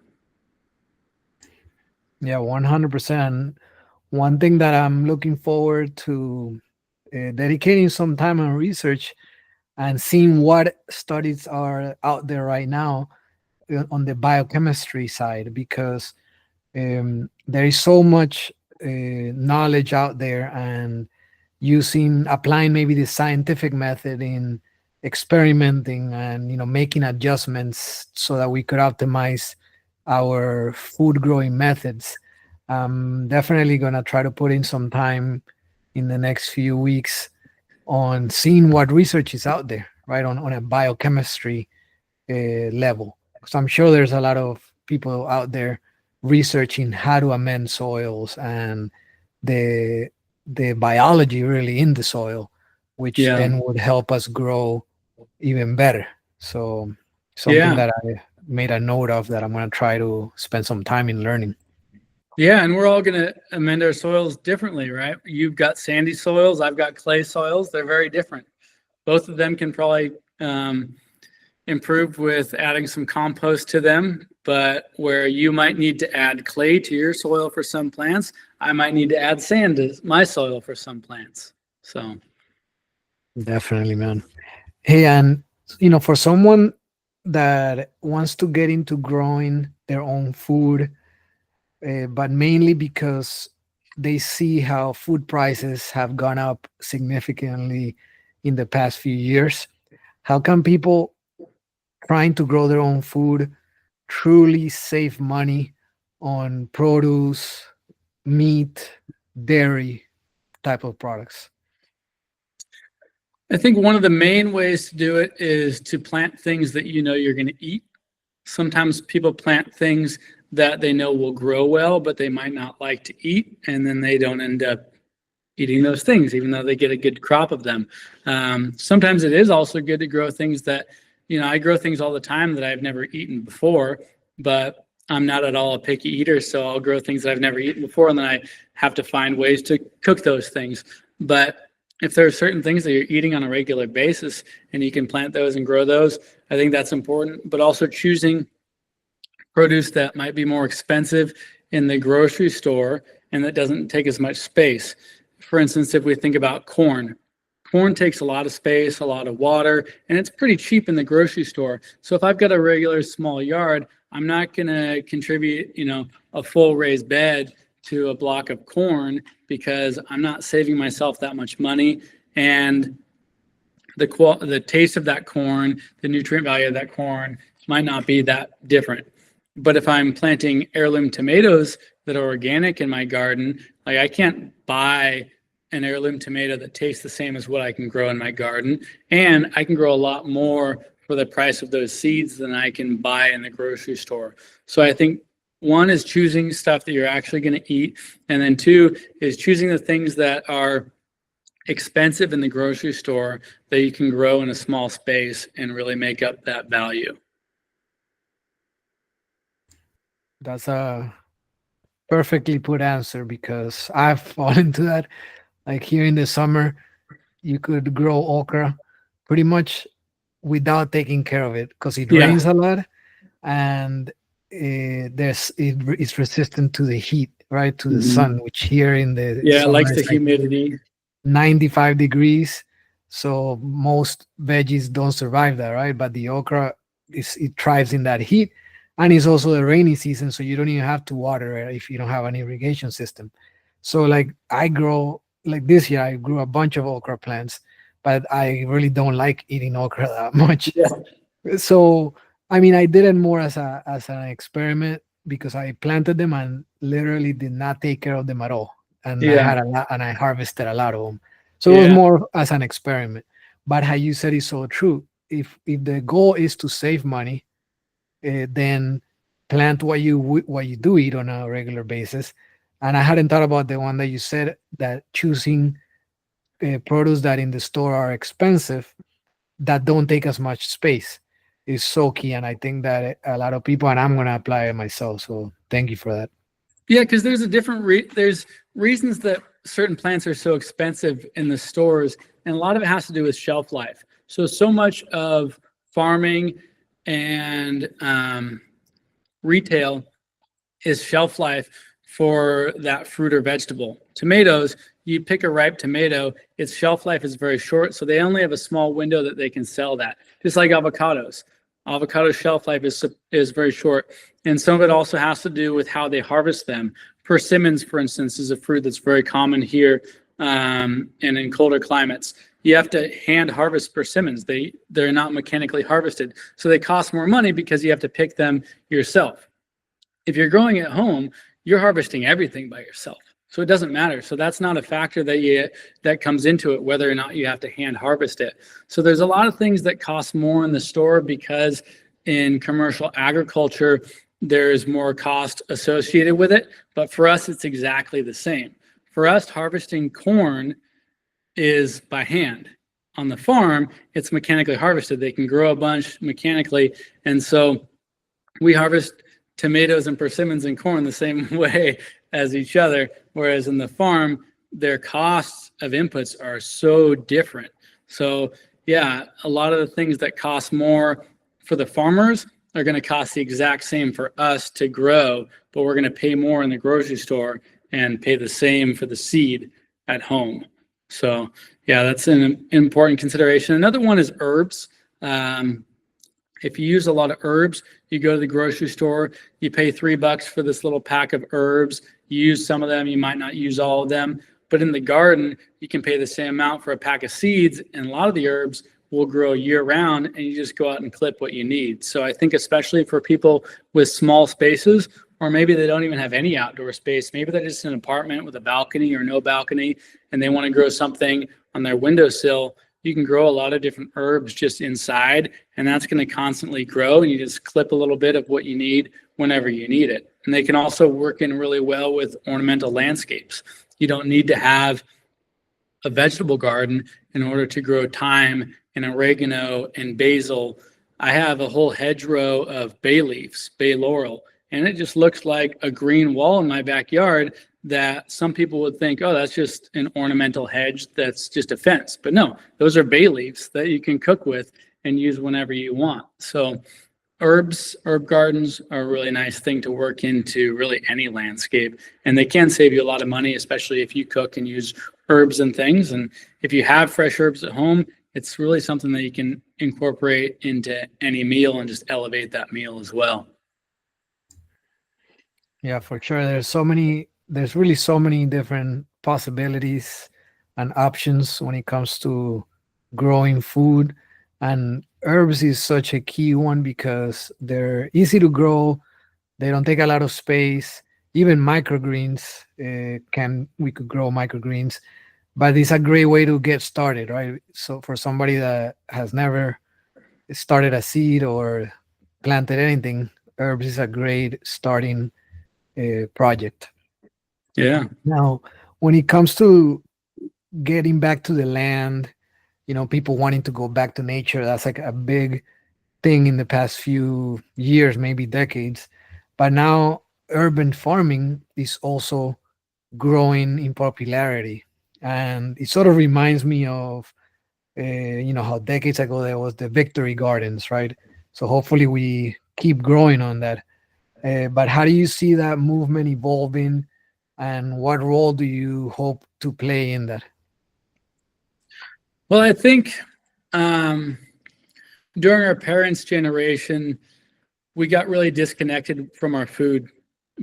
Yeah, 100%. One thing that I'm looking forward to dedicating some time on research and seeing what studies are out there right now on the biochemistry side, because there is so much knowledge out there, and applying maybe the scientific method in experimenting and making adjustments so that we could optimize our food growing methods. I'm definitely going to try to put in some time in the next few weeks on seeing what research is out there, right, on a biochemistry level. Because I'm sure there's a lot of people out there researching how to amend soils and the the biology really in the soil, which Yeah. then would help us grow even better. So something Yeah. that I made a note of that I'm going to try to spend some time in learning. Yeah. And we're all going to amend our soils differently, right? You've got sandy soils. I've got clay soils. They're very different. Both of them can probably improve with adding some compost to them. But where you might need to add clay to your soil for some plants, I might need to add sand to my soil for some plants. So, Definitely, man. Hey, and for someone that wants to get into growing their own food, but mainly because they see how food prices have gone up significantly in the past few years, how can people trying to grow their own food truly save money on produce, meat, dairy type of products? I think one of the main ways to do it is to plant things that you know you're going to eat. Sometimes people plant things that they know will grow well, but they might not like to eat, and then they don't end up eating those things, even though they get a good crop of them. Sometimes it is also good to grow things that, I grow things all the time that I've never eaten before, but I'm not at all a picky eater, so I'll grow things that I've never eaten before, and then I have to find ways to cook those things. But if there are certain things that you're eating on a regular basis and you can plant those and grow those, I think that's important. But also choosing produce that might be more expensive in the grocery store and that doesn't take as much space. For instance, if we think about corn takes a lot of space, a lot of water, and it's pretty cheap in the grocery store. So if I've got a regular small yard, I'm not going to contribute, a full raised bed to a block of corn because I'm not saving myself that much money. And the taste of that corn, the nutrient value of that corn might not be that different. But if I'm planting heirloom tomatoes that are organic in my garden, like I can't buy an heirloom tomato that tastes the same as what I can grow in my garden. And I can grow a lot more for the price of those seeds than I can buy in the grocery store. So I think one is choosing stuff that you're actually going to eat. And then two is choosing the things that are expensive in the grocery store that you can grow in a small space and really make up that value. That's a perfectly put answer because I've fallen into that. Like here in the summer, you could grow okra pretty much without taking care of it because it rains a lot and it's resistant to the heat, right? To the sun, which here in the it likes the humidity. 95 degrees. So most veggies don't survive that, right? But the okra it thrives in that heat. And it's also the rainy season, so you don't even have to water it if you don't have an irrigation system. So like this year, I grew a bunch of okra plants, but I really don't like eating okra that much. Yeah. So, I mean, I did it more as an experiment because I planted them and literally did not take care of them at all. And I had a lot, and I harvested a lot of them. So it was more as an experiment. But how you said is so true. If the goal is to save money, then plant what you do eat on a regular basis. And I hadn't thought about the one that you said, that choosing produce that in the store are expensive, that don't take as much space, is so key. And I think that a lot of people, and I'm going to apply it myself. So thank you for that. Yeah, because there's a different there's reasons that certain plants are so expensive in the stores, and a lot of it has to do with shelf life. So much of farming and retail is shelf life for that fruit or vegetable. Tomatoes, you pick a ripe tomato, its shelf life is very short, so they only have a small window that they can sell that. Just like avocados. Avocado shelf life is very short, and some of it also has to do with how they harvest them. Persimmons, for instance, is a fruit that's very common here and in colder climates. You have to hand harvest persimmons. They're not mechanically harvested. So they cost more money because you have to pick them yourself. If you're growing at home, you're harvesting everything by yourself. So it doesn't matter. So that's not a factor that comes into it, whether or not you have to hand harvest it. So there's a lot of things that cost more in the store because in commercial agriculture, there's more cost associated with it. But for us, it's exactly the same. For us, harvesting corn is by hand. On the farm, it's mechanically harvested. They can grow a bunch mechanically. And so we harvest tomatoes and persimmons and corn the same way as each other. Whereas in the farm, their costs of inputs are so different. So yeah, a lot of the things that cost more for the farmers are going to cost the exact same for us to grow, but we're going to pay more in the grocery store and pay the same for the seed at home. So yeah, that's an important consideration. Another one is herbs. If you use a lot of herbs, you go to the grocery store, you pay $3 for this little pack of herbs. You use some of them, you might not use all of them. But in the garden, you can pay the same amount for a pack of seeds, and a lot of the herbs will grow year round, and you just go out and clip what you need. So I think especially for people with small spaces, or maybe they don't even have any outdoor space, maybe they're just in an apartment with a balcony or no balcony, and they want to grow something on their windowsill, you can grow a lot of different herbs just inside, and that's going to constantly grow. And you just clip a little bit of what you need whenever you need it. And they can also work in really well with ornamental landscapes. You don't need to have a vegetable garden in order to grow thyme and oregano and basil. I have a whole hedgerow of bay leaves, bay laurel, and it just looks like a green wall in my backyard that some people would think, oh, that's just an ornamental hedge, that's just a fence. But no, those are bay leaves that you can cook with and use whenever you want. So herb gardens are a really nice thing to work into really any landscape, and they can save you a lot of money, especially if you cook and use herbs and things. And if you have fresh herbs at home, it's really something that you can incorporate into any meal and just elevate that meal as well. Yeah, for sure. There's really so many different possibilities and options when it comes to growing food. And herbs is such a key one because they're easy to grow. They don't take a lot of space. Even microgreens, we could grow microgreens, but it's a great way to get started, right? So for somebody that has never started a seed or planted anything, herbs is a great starting project. Yeah. Now, when it comes to getting back to the land, people wanting to go back to nature, that's like a big thing in the past few years, maybe decades. But now urban farming is also growing in popularity. And it sort of reminds me of, how decades ago there was the Victory Gardens, right? So hopefully we keep growing on that. But how do you see that movement evolving, and what role do you hope to play in that? Well, I think during our parents' generation, we got really disconnected from our food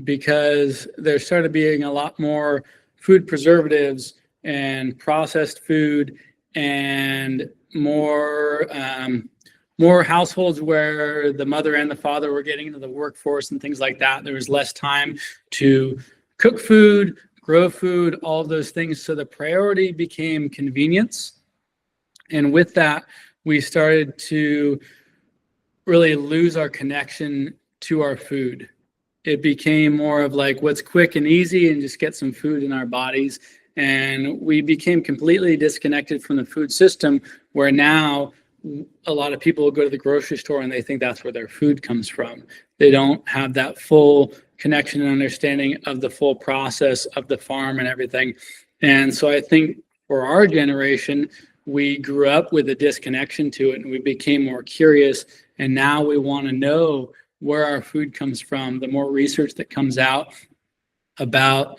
because there started being a lot more food preservatives and processed food, and more households where the mother and the father were getting into the workforce and things like that. There was less time to cook food, grow food, all of those things. So the priority became convenience. And with that, we started to really lose our connection to our food. It became more of like what's quick and easy and just get some food in our bodies. And we became completely disconnected from the food system, where now a lot of people go to the grocery store and they think that's where their food comes from. They don't have that full connection and understanding of the full process of the farm and everything. And so I think for our generation, we grew up with a disconnection to it, and we became more curious. And now we want to know where our food comes from. The more research that comes out about,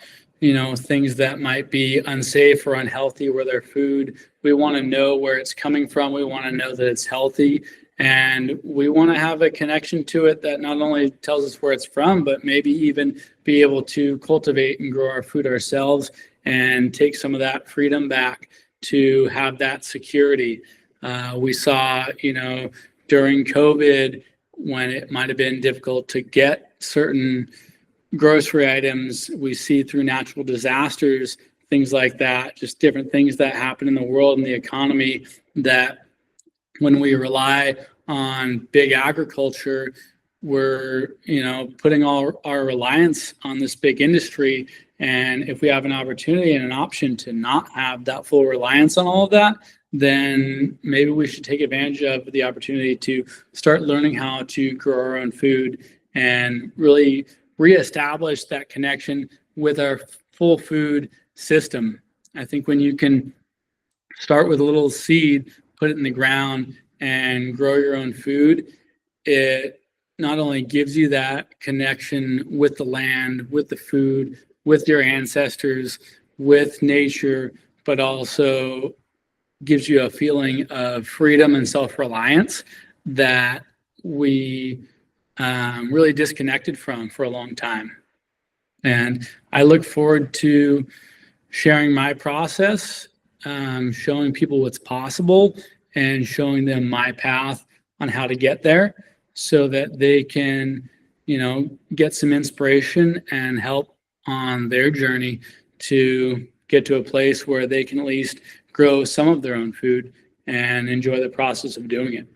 things that might be unsafe or unhealthy with our food, we want to know where it's coming from. We want to know that it's healthy, and we want to have a connection to it that not only tells us where it's from, but maybe even be able to cultivate and grow our food ourselves and take some of that freedom back to have that security. We saw, during COVID, when it might have been difficult to get certain grocery items, we see through natural disasters, things like that, just different things that happen in the world and the economy, that when we rely on big agriculture, we're, putting all our reliance on this big industry. And if we have an opportunity and an option to not have that full reliance on all of that, then maybe we should take advantage of the opportunity to start learning how to grow our own food and really reestablish that connection with our full food system. I think when you can start with a little seed, put it in the ground, and grow your own food, it not only gives you that connection with the land, with the food, with your ancestors, with nature, but also gives you a feeling of freedom and self-reliance that we really disconnected from for a long time. And I look forward to sharing my process, showing people what's possible, and showing them my path on how to get there, so that they can, get some inspiration and help on their journey to get to a place where they can at least grow some of their own food and enjoy the process of doing it.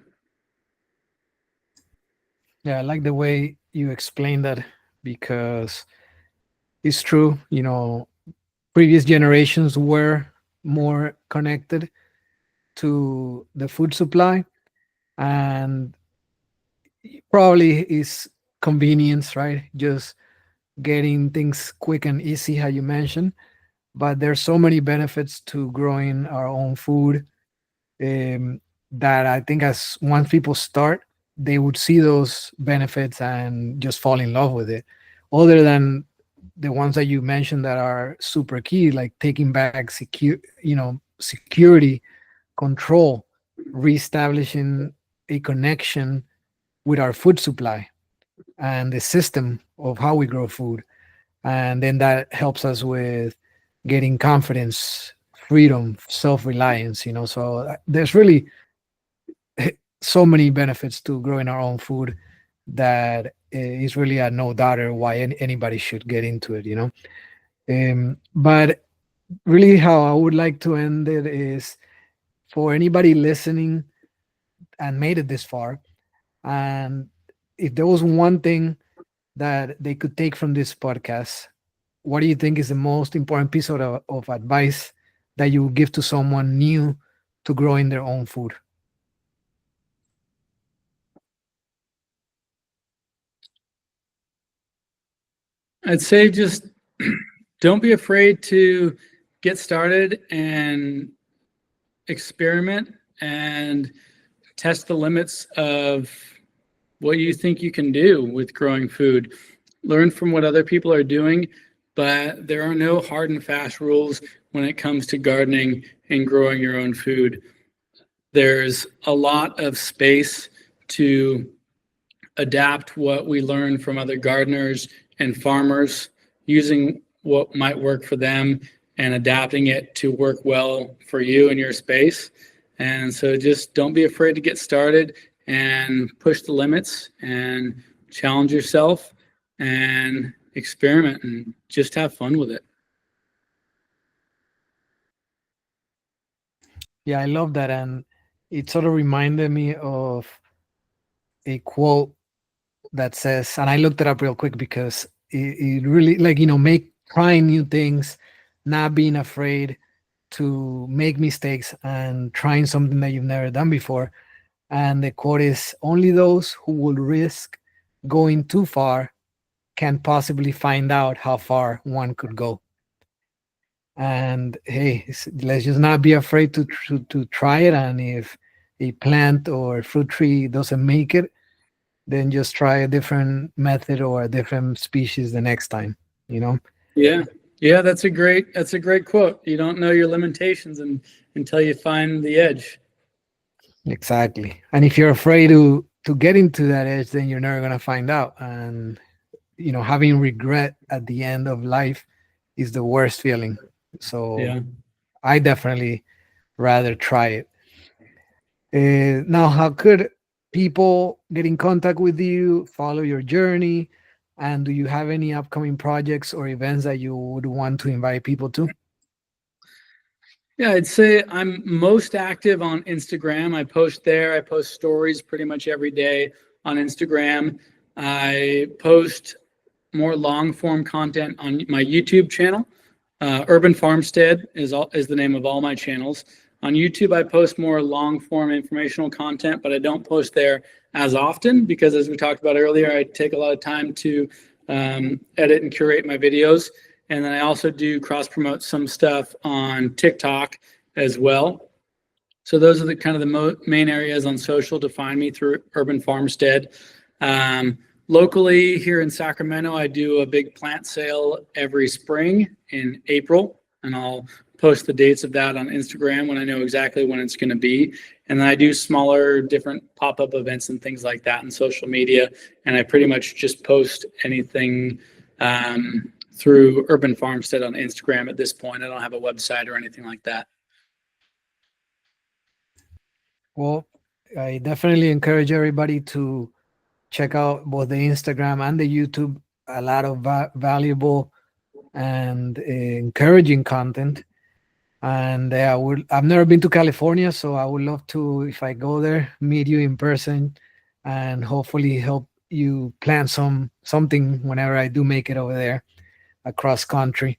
Yeah, I like the way you explain that because it's true. Previous generations were more connected to the food supply, and probably is convenience, right? Just getting things quick and easy, how you mentioned. But there's so many benefits to growing our own food, um, that I think as once people start, they would see those benefits and just fall in love with it. Other than the ones that you mentioned that are super key, like taking back security, control, reestablishing a connection with our food supply and the system of how we grow food. And then that helps us with getting confidence, freedom, self-reliance. So there's really so many benefits to growing our own food that is really a no doubter why anybody should get into it. But really how I would like to end it is for anybody listening and made it this far, and if there was one thing that they could take from this podcast, what do you think is the most important piece of advice that you would give to someone new to growing their own food? I'd say just don't be afraid to get started and experiment and test the limits of what you think you can do with growing food. Learn from what other people are doing, but there are no hard and fast rules when it comes to gardening and growing your own food. There's a lot of space to adapt what we learn from other gardeners and farmers, using what might work for them and adapting it to work well for you and your space. And so just don't be afraid to get started and push the limits and challenge yourself and experiment and just have fun with it. Yeah, I love that. And it sort of reminded me of a quote that says, and I looked it up real quick because it really, like, make trying new things, not being afraid to make mistakes and trying something that you've never done before. And the quote is, only those who will risk going too far can possibly find out how far one could go. And hey, let's just not be afraid to try it. And if a plant or fruit tree doesn't make it, then just try a different method or a different species the next time. Yeah. Yeah, that's a great quote. You don't know your limitations until you find the edge. Exactly. And if you're afraid to get into that edge, then you're never gonna find out. And having regret at the end of life is the worst feeling. So Yeah. I definitely rather try it. Now, how could people get in contact with you, follow your journey, and do you have any upcoming projects or events that you would want to invite people to? Yeah, I'd say I'm most active on Instagram. I post there. I post stories pretty much every day on Instagram. I post more long form content on my YouTube channel. Urban Farmstead is the name of all my channels. On YouTube, I post more long form informational content, but I don't post there as often because, as we talked about earlier, I take a lot of time to edit and curate my videos. And then I also do cross promote some stuff on TikTok as well. So those are the kind of the main areas on social to find me through Urban Farmstead. Locally here in Sacramento, I do a big plant sale every spring in April, and I'll post the dates of that on Instagram when I know exactly when it's going to be. And then I do smaller, different pop-up events and things like that in social media. And I pretty much just post anything through Urban Farmstead on Instagram at this point. I don't have a website or anything like that. Well, I definitely encourage everybody to check out both the Instagram and the YouTube. A lot of valuable and encouraging content. And I've never been to California, so I would love to, if I go there, meet you in person, and hopefully help you plan something whenever I do make it over there across country.